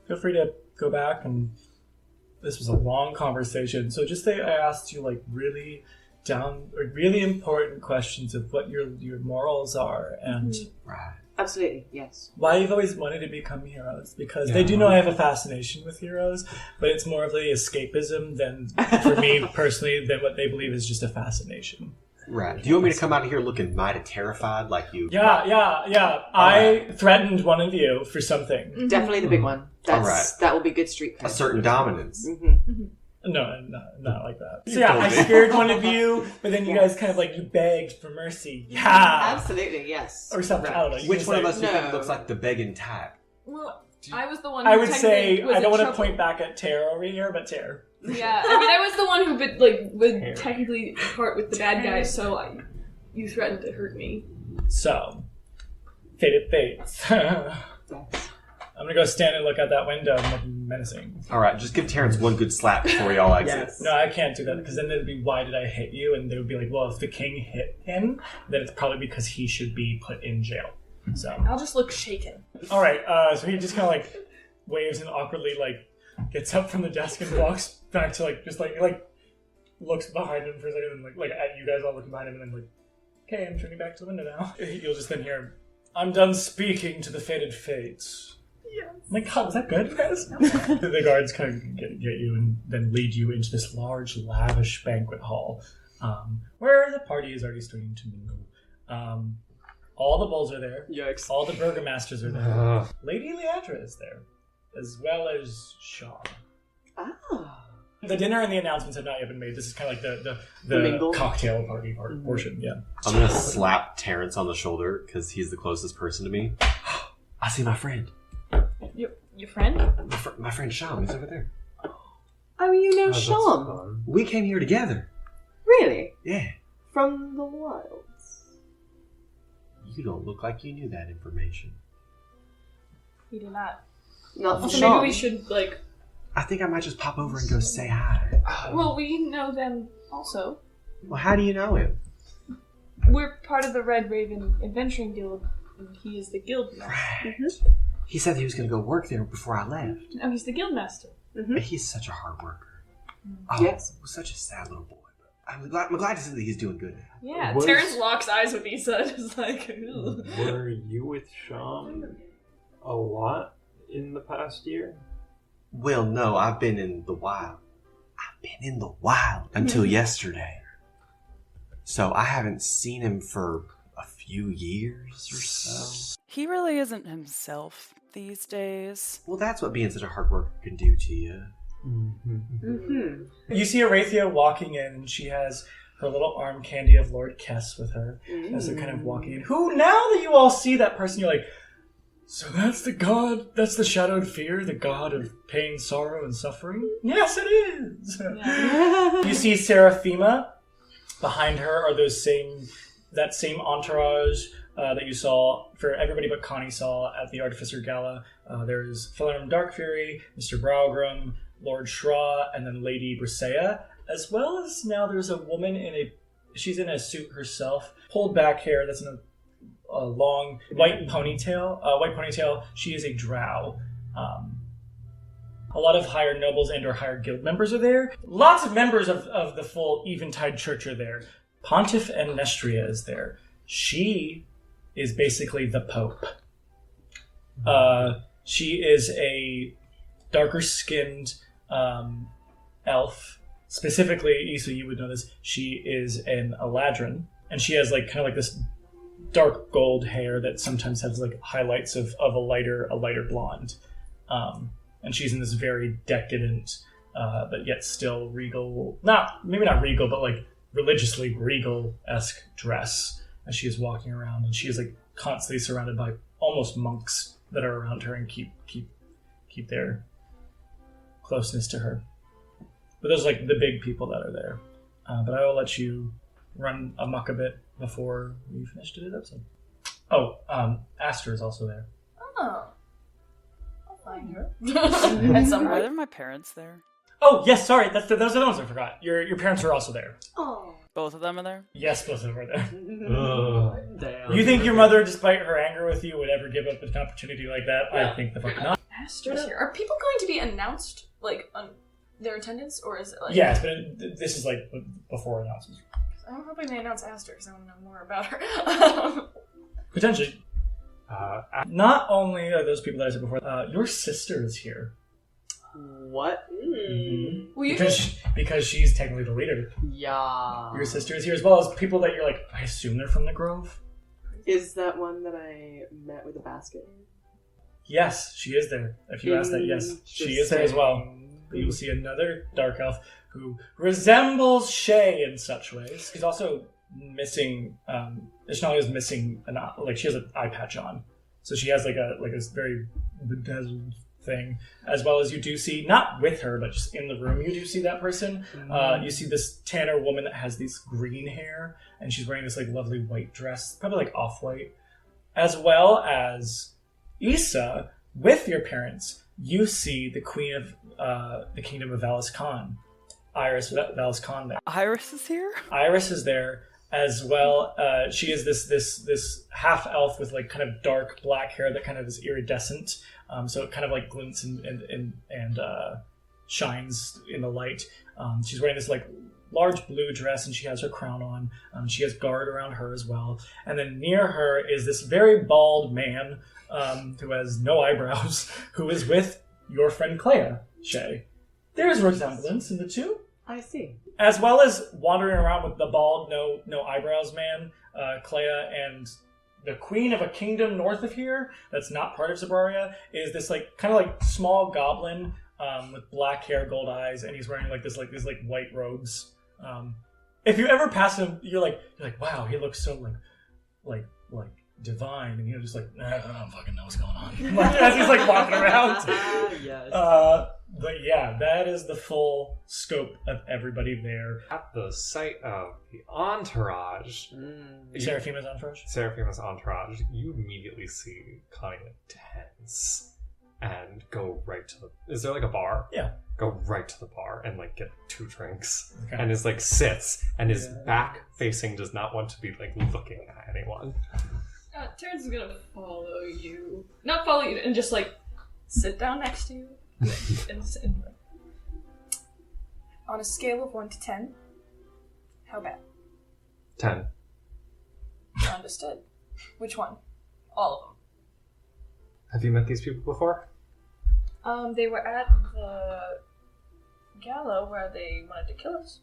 Feel free to go back, and this was a long conversation. So just say I asked you, like, really important questions of what your morals are, and Right. Absolutely, yes. why you've always wanted to become heroes, because they do know I have a fascination with heroes, but it's more of the escapism than, for me personally, than what they believe is just a fascination. Right. Do you want me to come out of here looking mighty terrified like you? Yeah. I threatened one of you for something. Definitely the big one. That will be good street cred. A certain dominance. No, not like that. So yeah, I scared one of you, but then you guys kind of like, you begged for mercy. Yeah. Absolutely, yes. Or something. I don't know. You Which can one of say- us do you think looks like the begging type? Well, I was the one I who would say, technically was I don't in want to trouble. point back at Tara over here, but Tara. Yeah, I mean, I was the one who would technically part with the bad guys, so you threatened to hurt me. So, Faded Fates. I'm gonna go stand and look out that window and look menacing. Alright, just give Terrence one good slap before y'all exit. No, I can't do that, because then it'd be, why did I hit you? And they would be like, well, if the king hit him, then it's probably because he should be put in jail. So, I'll just look shaken. alright, so he just kind of like waves and awkwardly like gets up from the desk and walks back to like, just like looks behind him for a second and like at you guys all looking behind him, and then like, okay, I'm turning back to the window now. You'll just then hear, I'm done speaking to the Faded Fates. Yes. My God, is that good, guys? The guards kind of get you and then lead you into this large, lavish banquet hall, where the party is already starting to mingle. All the bulls are there. Yikes. All the burgomasters are there. Lady Leandra is there, as well as Shaw. Ah. The dinner and the announcements have not yet been made. This is kind of like the mingle? cocktail party portion, yeah. I'm gonna slap Terrence on the shoulder because he's the closest person to me. I see my friend. Your friend? My friend Sham, he's over there. Oh, you know Sean? We came here together. Really? Yeah. From the wilds? You don't look like you knew that information. We do not. Not for Also, Sean. maybe we should, I think I might just pop over and go say hi. well, we know them also. Well, how do you know him? We're part of the Red Raven Adventuring Guild, and he is the guild master. He said he was going to go work there before I left. No, he's the guild master. He's such a hard worker. Oh, Yes. such a sad little boy. But I'm glad to see that he's doing good. Yeah, Was- Terrence locks eyes with Issa, just like, ugh. Were you with Sean a lot in the past year? Well, no, I've been in the wild. Until yesterday. So I haven't seen him for a few years or so. He really isn't himself these days. Well, that's what being such a hard worker can do to you. You see Arathia walking in, and she has her little arm candy of Lord Kess with her as they're kind of walking in. Who, now that you all see that person, you're like, so that's the god, that's the shadowed fear, the god of pain, sorrow, and suffering? Yes, it is! You see Seraphima. Behind her are that same entourage that you saw, for everybody but Connie saw at the Artificer Gala. There's Philerum Darkfury, Mr. Browgrim, Lord Shra, and then Lady Brisea, as well as now there's a woman she's in a suit herself, pulled back hair that's in a long white ponytail. She is a drow. A lot of higher nobles and or higher guild members are there. Lots of members of the full Eventide Church are there. Pontiff and Nestria is there. She is basically the Pope. She is a darker skinned elf. Specifically, Issa, you would know this. She is an Eladrin, and she has kind of this dark gold hair that sometimes has highlights of a lighter blonde. And she's in this very decadent, but yet still regal. Maybe not regal, but religiously regal-esque dress as she is walking around, and she is like constantly surrounded by almost monks that are around her and keep their closeness to her. But those are like the big people that are there. But I will let you run amok a bit before we finish today's episode. Oh, Aster is also there. Oh. I'll find her. At some Are point. there my parents there? Oh, yes, sorry. Those are the ones I forgot. Your parents are also there. Oh. Both of them are there? Yes, both of them are there. Damn. You think your mother, despite her anger with you, would ever give up an opportunity like that? I think the fuck not. Aster's here. Are people going to be announced, like, on their attendance, or is it like... Yes, but this is like before announcements. I'm hoping they announce Aster, because I want to know more about her. Potentially. Not only are those people that I said before, your sister is here. What? Will you Because she's technically the leader. Yeah. Your sister is here, as well as people that you're like, I assume they're from the Grove? Is that one that I met with a basket? Yes, she is there. If you ask that, yes. She is there as well. But you will see another dark elf who resembles Shay in such ways. She's also missing, Ishnawi is missing, she has an eye patch on. So she has like a very bedazzled thing, as well as you do see, not with her, but just in the room, you do see that person. You see this tanner woman that has this green hair, and she's wearing this like lovely white dress, probably like off-white, as well as Issa, with your parents, you see the queen of the kingdom of Valis Khan, Iris Valis Khan there. Iris is here? Iris is there as well. She is this half elf with like kind of dark black hair that kind of is iridescent. So it kind of like glints and shines in the light. She's wearing this like large blue dress, and she has her crown on. She has guard around her as well. And then near her is this very bald man who has no eyebrows, who is with your friend Clea, Shay. There's resemblance in the two. I see. As well as wandering around with the bald, no eyebrows man, Clea, and the queen of a kingdom north of here that's not part of Zobraria is this like kind of like small goblin with black hair, gold eyes, and he's wearing these white robes. If you ever pass him, you're like, wow, he looks so like divine, and you're just like, I don't fucking know what's going on. As he's like walking around. Yes. But yeah, that is the full scope of everybody there. At the sight of the entourage, Seraphima's entourage, you immediately see Connie tense and go right to the... Is there like a bar? Yeah. Go right to the bar and like get 2 drinks. Okay. And is like sits and is back facing, does not want to be like looking at anyone. Terrence is gonna follow you. Not follow you, and just like sit down next to you. and on a scale of 1 to 10, how bad? 10. Understood. Which one? All of them. Have you met these people before? They were at the gala where they wanted to kill us.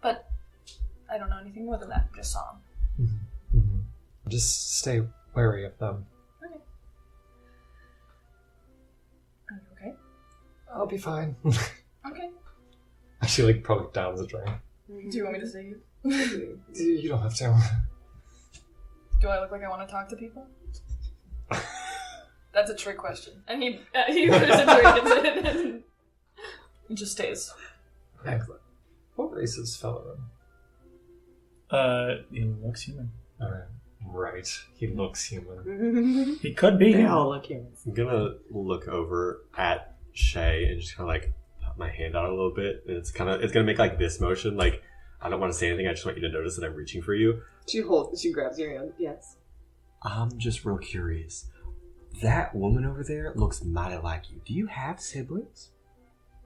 But I don't know anything more than that. Just saw them. Just stay wary of them. Okay. Are you okay? I'll be fine. Okay. She like probably downs a drink. Do you want me to say you? You don't have to. Do I look like I want to talk to people? That's a trick question. And he orders a drink and it just stays. Excellent. What race is fellow? He looks human. Alright. Right. He looks human. He could be. They all look human. I'm gonna look over at Shay and just kind of like put my hand out a little bit, and it's gonna make like this motion, like I don't want to say anything. I just want you to notice that I'm reaching for you. She grabs your hand. Yes. I'm just real curious. That woman over there looks mighty like you. Do you have siblings?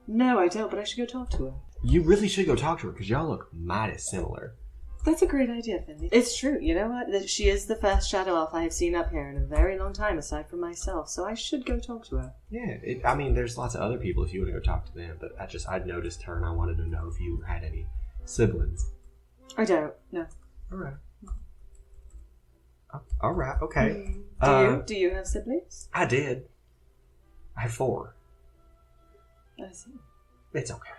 No, I don't. But I should go talk to her. You really should go talk to her because y'all look mighty similar. That's a great idea, Finley. It's true. You know what? She is the first shadow elf I have seen up here in a very long time, aside from myself. So I should go talk to her. Yeah, I mean, there's lots of other people if you want to go talk to them. But I'd noticed her and I wanted to know if you had any siblings. I don't. No. All right. All right. Okay. Do you have siblings? I did. I have 4. I see. It's okay.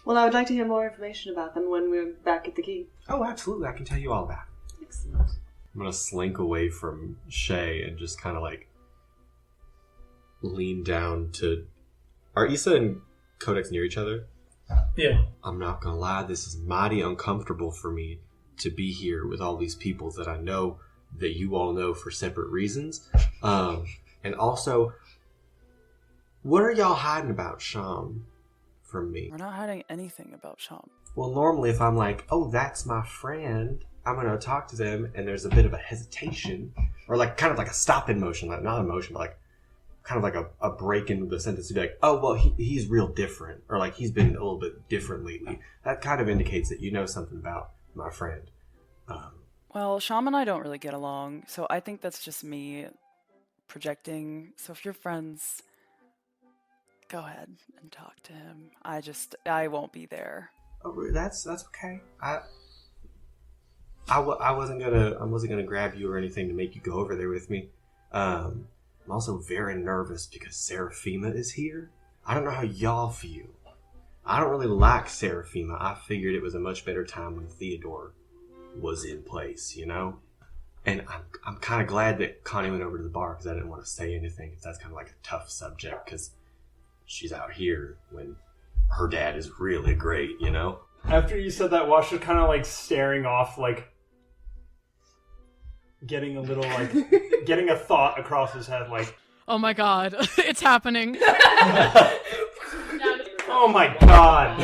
Well, I would like to hear more information about them when we're back at the key. Oh, absolutely. I can tell you all about it. Excellent. I'm going to slink away from Shay and just kind of like lean down to... Are Issa and Codex near each other? Yeah. I'm not going to lie. This is mighty uncomfortable for me to be here with all these people that I know that you all know for separate reasons. And also, what are y'all hiding about Sham from me? We're not hiding anything about Sham. Well, normally if I'm like, oh, that's my friend, I'm going to talk to them, and there's a bit of a hesitation, or like kind of like a stop in motion, like not emotion, but like kind of like a break in the sentence to be like, oh, well, he's real different, or like he's been a little bit different lately. That kind of indicates that you know something about my friend. Well, Sham and I don't really get along, so I think that's just me projecting. So if you're friends, go ahead and talk to him. I won't be there. Oh, that's okay. I wasn't gonna grab you or anything to make you go over there with me. I'm also very nervous because Seraphima is here. I don't know how y'all feel. I don't really like Seraphima. I figured it was a much better time when Theodore was in place, you know? And I'm kind of glad that Connie went over to the bar because I didn't want to say anything if that's kind of like a tough subject because she's out here when her dad is really great, you know? After you said that, Wash was kind of like staring off, like getting a little like getting a thought across his head, like, Oh my god, it's happening. oh my god.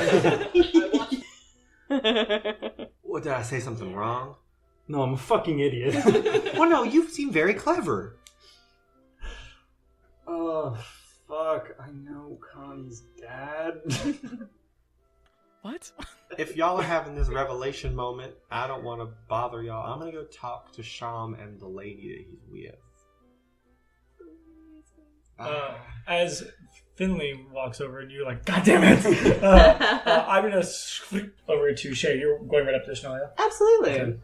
What, did I say something wrong? No, I'm a fucking idiot. Well, no, you seem very clever. Oh, fuck. I know Connie's dad. What? If y'all are having this revelation moment, I don't want to bother y'all. I'm going to go talk to Sham and the lady that he's with. As Finley walks over and you're like, God damn it! I'm going to flip over to Shay. You're going right up to Shania. Absolutely. Okay.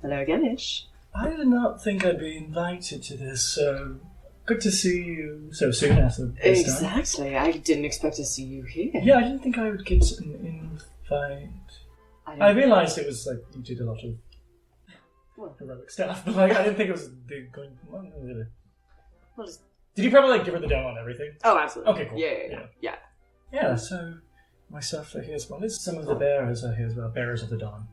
Hello again, Ish. I did not think I'd be invited to this, so good to see you so soon after this time. Exactly. I didn't expect to see you here. Yeah, I didn't think I would get an invite. I realized it was like you did a lot of heroic stuff, but like I didn't think it was going. Well, just... Did you probably like give her the down on everything? Oh, absolutely. Okay, cool. Yeah. Yeah, so myself are here as well. Some of the bearers are here as well. Bearers of the Dawn.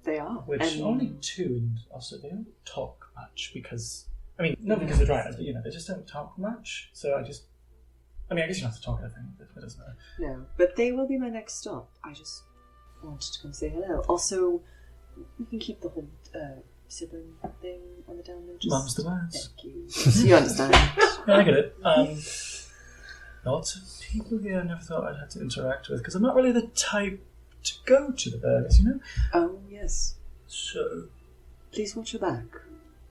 They are. Which only two, and also they don't talk much because, I mean, not because they're dryads, but you know, they just don't talk much. So I guess you don't have to talk anything, but it doesn't matter. No, but they will be my next stop. I just wanted to come say hello. Also, we can keep the whole sibling thing on the down low. Mum's the words. Thank you. You understand. Yeah, I get it. Lots of people here I never thought I'd have to interact with because I'm not really the type to go to the burgers, you know? Oh, yes. So... Please watch your back.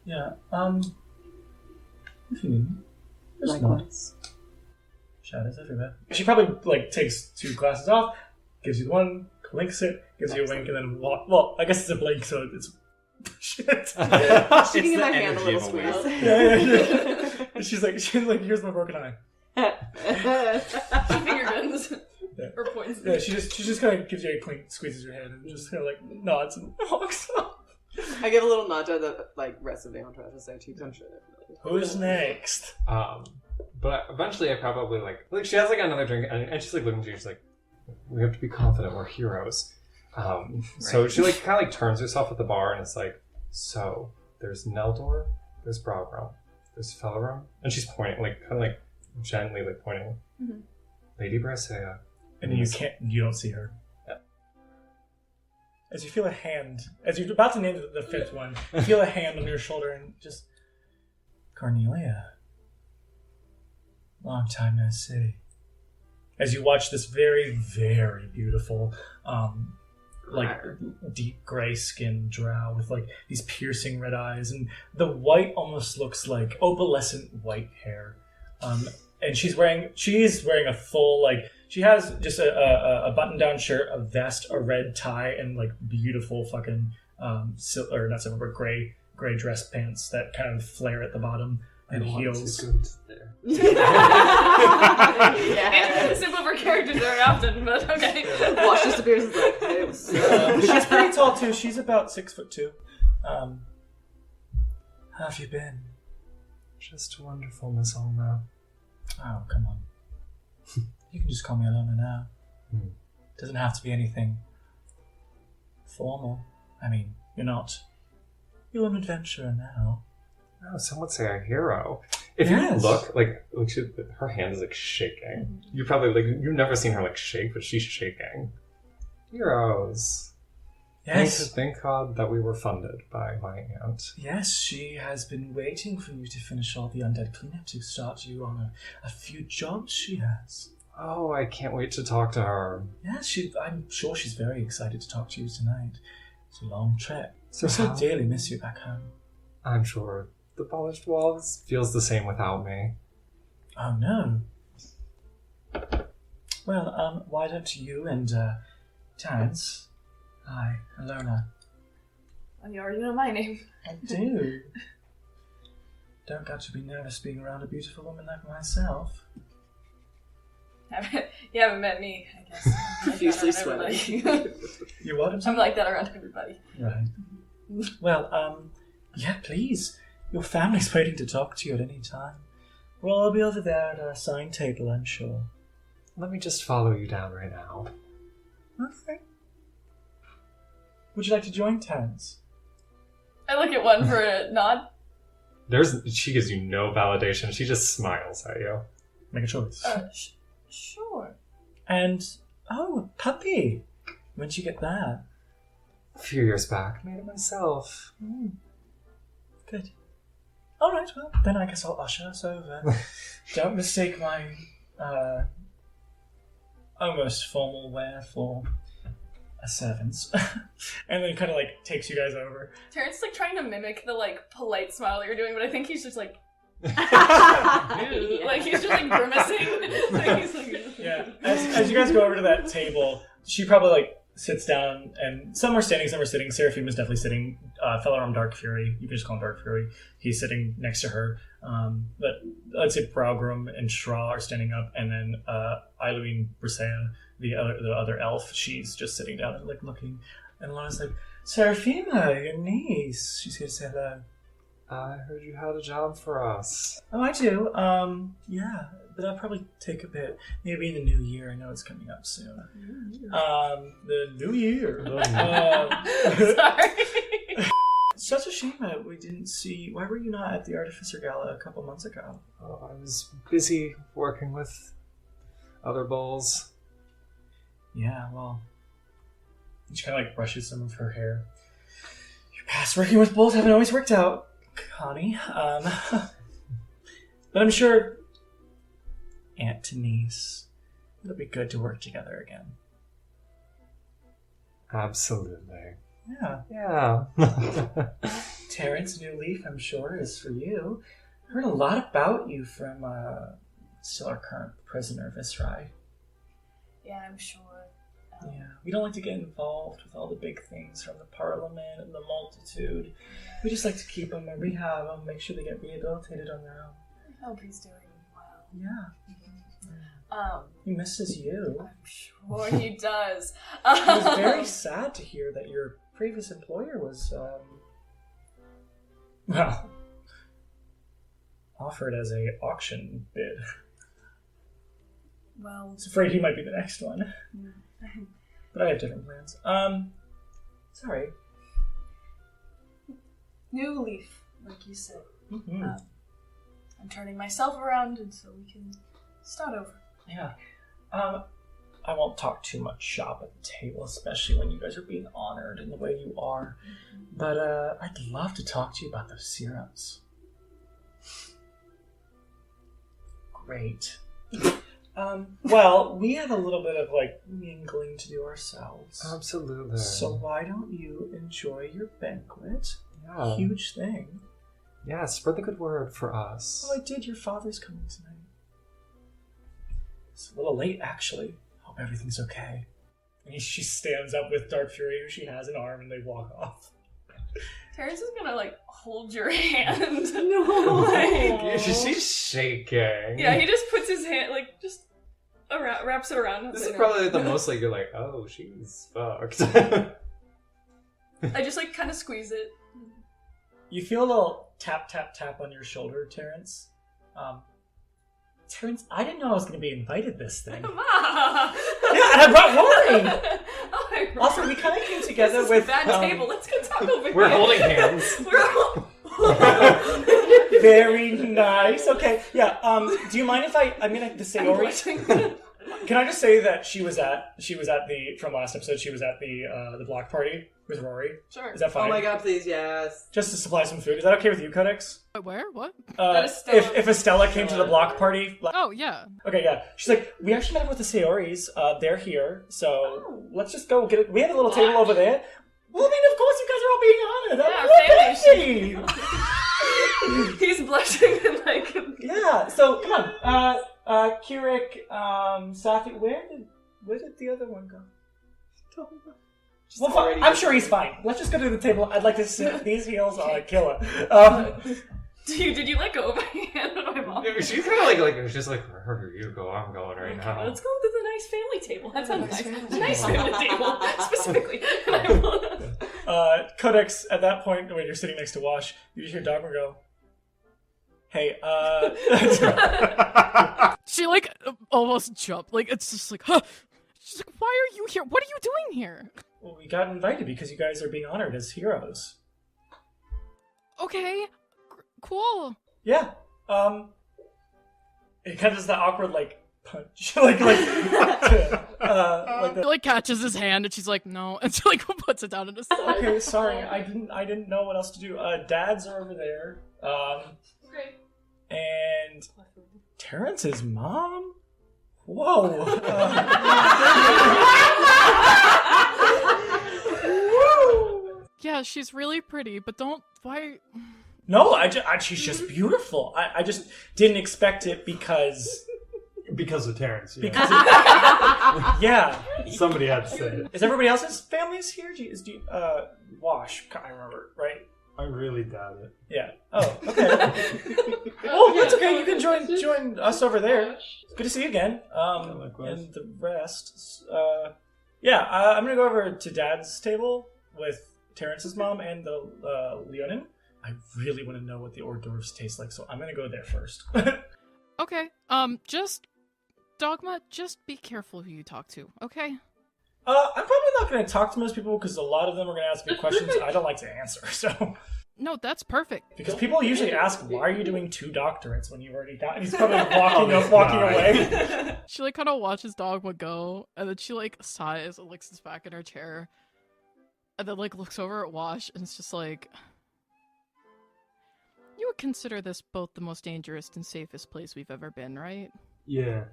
Yeah, if you need me. Likewise. Shadows everywhere. She probably, like, takes two glasses off, gives you the one, clinks it, gives you a wink, and then walk. Well, I guess it's a blink, so it's... Shit. She can give my hand a little squeeze. Yeah. She's like, here's my broken eye. Finger guns. Yeah. Or points. Yeah, she just kind of gives you a clink, squeezes your hand, and just kind of like nods and walks off. I give a little nod to the rest of the entourage to say too, because I'm sure they're familiar. Who's next? But eventually I probably like she has like another drink and she's like looking at you, she's like, we have to be confident, we're heroes. So she like kind of like turns herself at the bar and it's like, so there's Neldor, there's Brogrom, there's Felarum, and she's pointing like kind of like gently like pointing. Mm-hmm. Lady Bracea. And you don't see her. Yeah. As you feel a hand, as you're about to name the fifth one, you feel a hand on your shoulder and just, Cornelia, long time no see. As you watch this very, very beautiful, like deep gray skinned drow with like these piercing red eyes, and the white almost looks like opalescent white hair. And she's wearing a full, like, she has just a button-down shirt, a vest, a red tie, and like beautiful fucking gray dress pants that kind of flare at the bottom. and heals. Yeah. Simple for characters very often, but okay. Wash disappears and is like, hey, what's up? She's pretty tall too. She's about 6'2". How have you been? Just wonderful, Miss Alma. Oh, come on. You can just call me Alona now. Doesn't have to be anything formal. I mean, you're not. You're an adventurer now. Oh, some would say a hero. If Yes. you look, like her hand is like shaking. You probably you've never seen her like shake, but she's shaking. Heroes. Yes. Thank God that we were funded by my aunt. Yes, she has been waiting for you to finish all the undead cleanup to start you on a few jobs she has. Oh, I can't wait to talk to her. Yes, I'm sure she's very excited to talk to you tonight. It's a long trip. So I so how- dearly miss you back home. I'm sure the polished walls feels the same without me. Oh, no. Well, why don't you and Terrence... Hi, Alona. Oh, you already know my name. I do. Don't got to be nervous being around a beautiful woman like myself. You haven't met me, I guess. Profusely I'm like that sweating. around everybody. You what? I'm like that around everybody. Right. Well, yeah, please. Your family's waiting to talk to you at any time. We'll all be over there at our sign table, I'm sure. Let me just follow you down right now. Okay. Would you like to join Terrence? I look at one for a nod. She gives you no validation. She just smiles at you. Make a choice. Sure. And, oh, a puppy. When'd you get that? A few years back, made it myself. Good. All right, well, then I guess I'll usher us over. Don't mistake my almost formal wear for a servant's. And then kind of like takes you guys over. Terrence is like trying to mimic the like polite smile that you're doing, but I think he's just like, like he's just like grimacing. Like, he's like, Yeah. As you guys go over to that table, she probably like sits down, and some are standing, some are sitting. Seraphim is definitely sitting. Fellow armed Dark Fury, you can just call him Dark Fury. He's sitting next to her. But I'd say Browgrim and Shra are standing up, and then Eileen Brisea, the other elf, she's just sitting down and like looking. And Lana's like, Seraphima, your niece. She's here to say hello. I heard you had a job for us. Oh, I do. Yeah, but I'll probably take a bit. Maybe in the new year. I know it's coming up soon. The new year. sorry. Such a shame that we didn't see. Why were you not at the Artificer Gala a couple months ago? Oh, I was busy working with other bulls. Yeah, well, she kind of like brushes some of her hair. Your past working with bulls haven't always worked out, Connie. But I'm sure Aunt Denise, it'll be good to work together again. Absolutely. Yeah. Yeah. Terrence, New Leaf, I'm sure, is for you. Heard a lot about you from still our current prisoner, Visrai. Yeah, I'm sure. Yeah, we don't like to get involved with all the big things from the Parliament and the multitude. We just like to keep them and rehab them, make sure they get rehabilitated on their own. I hope he's doing well. Yeah. He misses you. I'm sure he does. It was very sad to hear that your previous employer was, well, offered as a auction bid. Well, I was afraid he might be the next one. But I have different plans. Sorry. New Leaf, like you said. Mm-hmm. I'm turning myself around, and so we can start over. Yeah. I won't talk too much shop at the table, especially when you guys are being honored in the way you are. But I'd love to talk to you about those serums. Great. Well, we have a little bit of like mingling to do ourselves. Absolutely. So why don't you enjoy your banquet? Yeah. Huge thing. Yeah, spread the good word for us. Oh, I did. Your father's coming tonight. It's a little late, actually. Hope everything's okay. And she stands up with Dark Fury, who she has an arm, and they walk off. Terrence is gonna, like, hold your hand. No. Like, She's shaking. yeah, he just puts his hand, like, just wraps it around. This is probably the most like you're like, oh, she's fucked. I just, like, kind of squeeze it. You feel a little tap, tap, tap on your shoulder, Terrence. Terrence, I didn't know I was going to be invited this thing. Ma! Yeah, and I brought Lori! Oh, Also, we kind of came together this is with... a bad table. Let's go talk over here. We're holding hands. Very nice. Okay, yeah. Do you mind if I'm gonna the Sayori? Can I just say that she was at the from last episode? She was at the block party with Rory. Sure. Is that fine? Oh my god, please, yes. Just to supply some food. Is that okay with you, Codex? Where? What? That is Stella. If Estella came to the block party. Oh, yeah. Okay, yeah. She's like, we actually met up with the Sayoris. They're here, so let's just go get it. We have a little table over there. Well, I mean, of course, you guys are all being honored. Yeah, He's blushing and like. Yeah. So come on, Kirik, Safi. Where did the other one go? Well, fine. I'm sure he's fine. Let's just go to the table. I'd like to sit. These heels are a killer. Did you let go of my hand on my mom? She's kind of like she's like, wherever you go, I'm going right now. Let's go to the nice family table. That sounds nice. Nice family table, specifically. Codex, at that point, when you're sitting next to Wash, you just hear Dogma go, hey, She, like, almost jumped. Like, it's just like, huh. She's like, why are you here? What are you doing here? well, we got invited because you guys are being honored as heroes. Okay. Cool. Yeah. It kind of does that awkward, like, punch. like, She, like, catches his hand, and she's like, no. And she, like, puts it down in his side. Okay, sorry. I didn't know what else to do. Dads are over there. Great. And Terrence's mom? Whoa. Yeah, she's really pretty, but why? No, she's just beautiful. I just didn't expect it because Because of Terrence. Yeah. Because yeah. Somebody had to say it. Is everybody else's families here? Wash, I remember, right? I really doubt it. Yeah. Oh, okay. Oh, that's okay. You can join us over there. It's good to see you again. And the rest. I'm gonna go over to Dad's table with Terrence's mom and the Leonin. I really want to know what the hors d'oeuvres taste like, so I'm gonna go there first. Okay. Dogma, just be careful who you talk to, okay? I'm probably not going to talk to most people because a lot of them are going to ask me questions I don't like to answer. So No, that's perfect. because people usually ask, "Why are you doing 2 doctorates when you've already done?" He's probably walking away. She, like, kind of watches Dogma go, and then she, like, sighs and, like, sits back in her chair, and then, like, looks over at Wash, and it's just like, you would consider this both the most dangerous and safest place we've ever been, right? Yeah.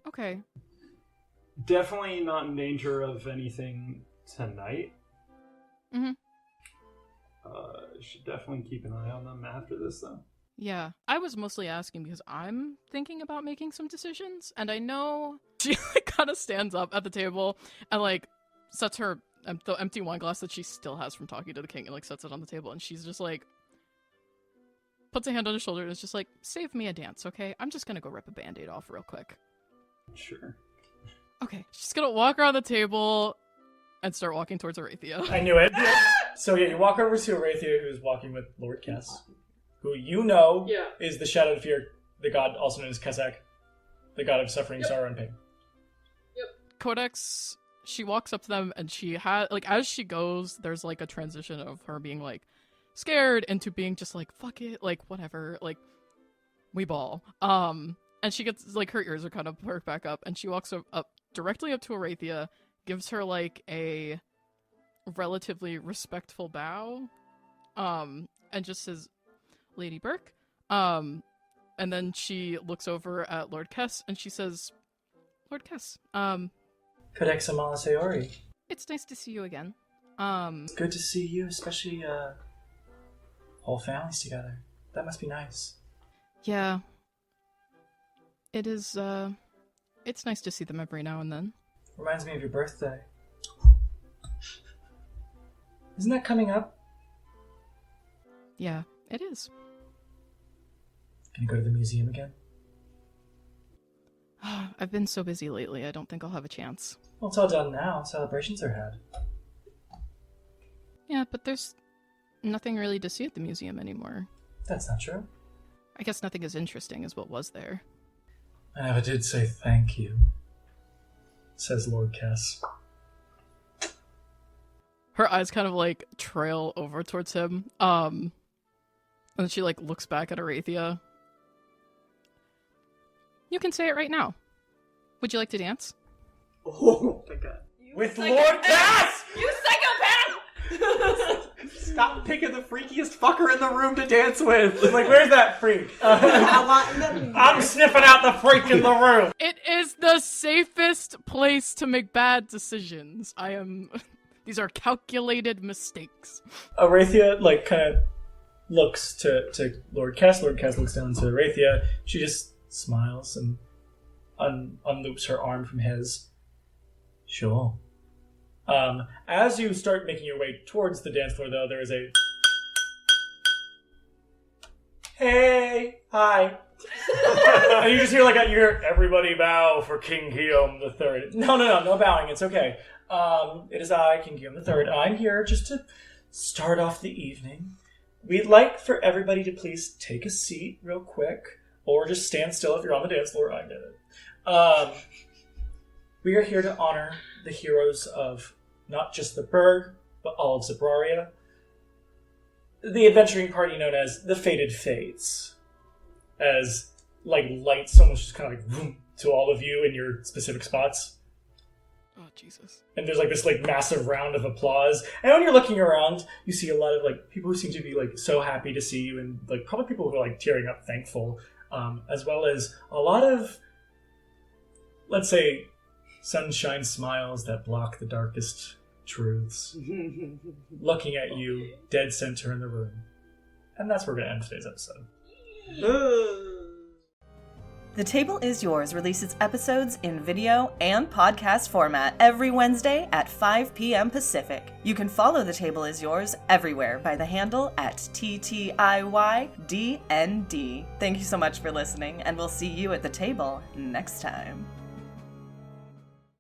Okay. Definitely not in danger of anything tonight. Mm-hmm. Should definitely keep an eye on them after this, though. Yeah, I was mostly asking because I'm thinking about making some decisions, and I know she, like, kind of stands up at the table and, like, sets her the empty wine glass that she still has from talking to the king and, like, sets it on the table, and she's just like, puts a hand on his shoulder and is just like, save me a dance, okay? I'm just gonna go rip a band-aid off real quick. Sure. Okay, she's gonna walk around the table and start walking towards Arathia. I knew it. So yeah, you walk over to Arathia, who's walking with Lord Kess, who you know is the Shadow of Fear, the god also known as Kesak, the god of suffering, sorrow, and pain. Codex, she walks up to them and she has, like, as she goes, there's, like, a transition of her being, like, scared into being just like, fuck it, like, whatever, like, we ball. And she gets, like, her ears are kind of perked back up, and she walks up directly up to Arathia, gives her, like, a relatively respectful bow, and just says, Lady Burke, and then she looks over at Lord Kess, and she says, Lord Kess, Codex Amala Sayori. it's nice to see you again. It's good to see you, especially, whole families together. That must be nice. Yeah. It is, it's nice to see them every now and then. Reminds me of your birthday. Isn't that coming up? Yeah, it is. Can you go to the museum again? I've been so busy lately, I don't think I'll have a chance. Well, it's all done now. Celebrations are had. Yeah, but there's nothing really to see at the museum anymore. That's not true. I guess nothing as interesting as what was there. I never did say thank you, says Lord Cass. Her eyes kind of like trail over towards him. And then she like looks back at Arathia. You can say it right now. Would you like to dance? Oh my god. With Lord Cass! You psychopath! Stop picking the freakiest fucker in the room to dance with. Like, where's that freak? I'm sniffing out the freak in the room. It is the safest place to make bad decisions. These are calculated mistakes. Arathia, like, kind of looks to Lord Cass. Lord Cass looks down to Arathia. She just smiles and unloops her arm from his. Sure. As you start making your way towards the dance floor, though, there is a... Hey! Hi! And you just hear, like, you hear, everybody bow for King Guillaume III. No bowing, it's okay. It is I, King Guillaume III. I'm here just to start off the evening. We'd like for everybody to please take a seat real quick, or just stand still if you're on the dance floor. I get it. We are here to honor the heroes of not just the Burg, but all of Zobraria. The adventuring party known as the Fated Fates. As, like, lights almost just kind of like, boom, to all of you in your specific spots. Oh, Jesus. And there's, like, this, like, massive round of applause. And when you're looking around, you see a lot of, like, people who seem to be, like, so happy to see you, and, like, probably people who are, like, tearing up thankful, as well as a lot of, let's say, sunshine smiles that block the darkest truths, looking at you dead center in the room. And that's where we're going to end today's episode. The Table Is Yours releases episodes in video and podcast format every Wednesday at 5 p.m. Pacific. You can follow The Table Is Yours everywhere by the handle at TTIYDND. Thank you so much for listening, and we'll see you at the table next time.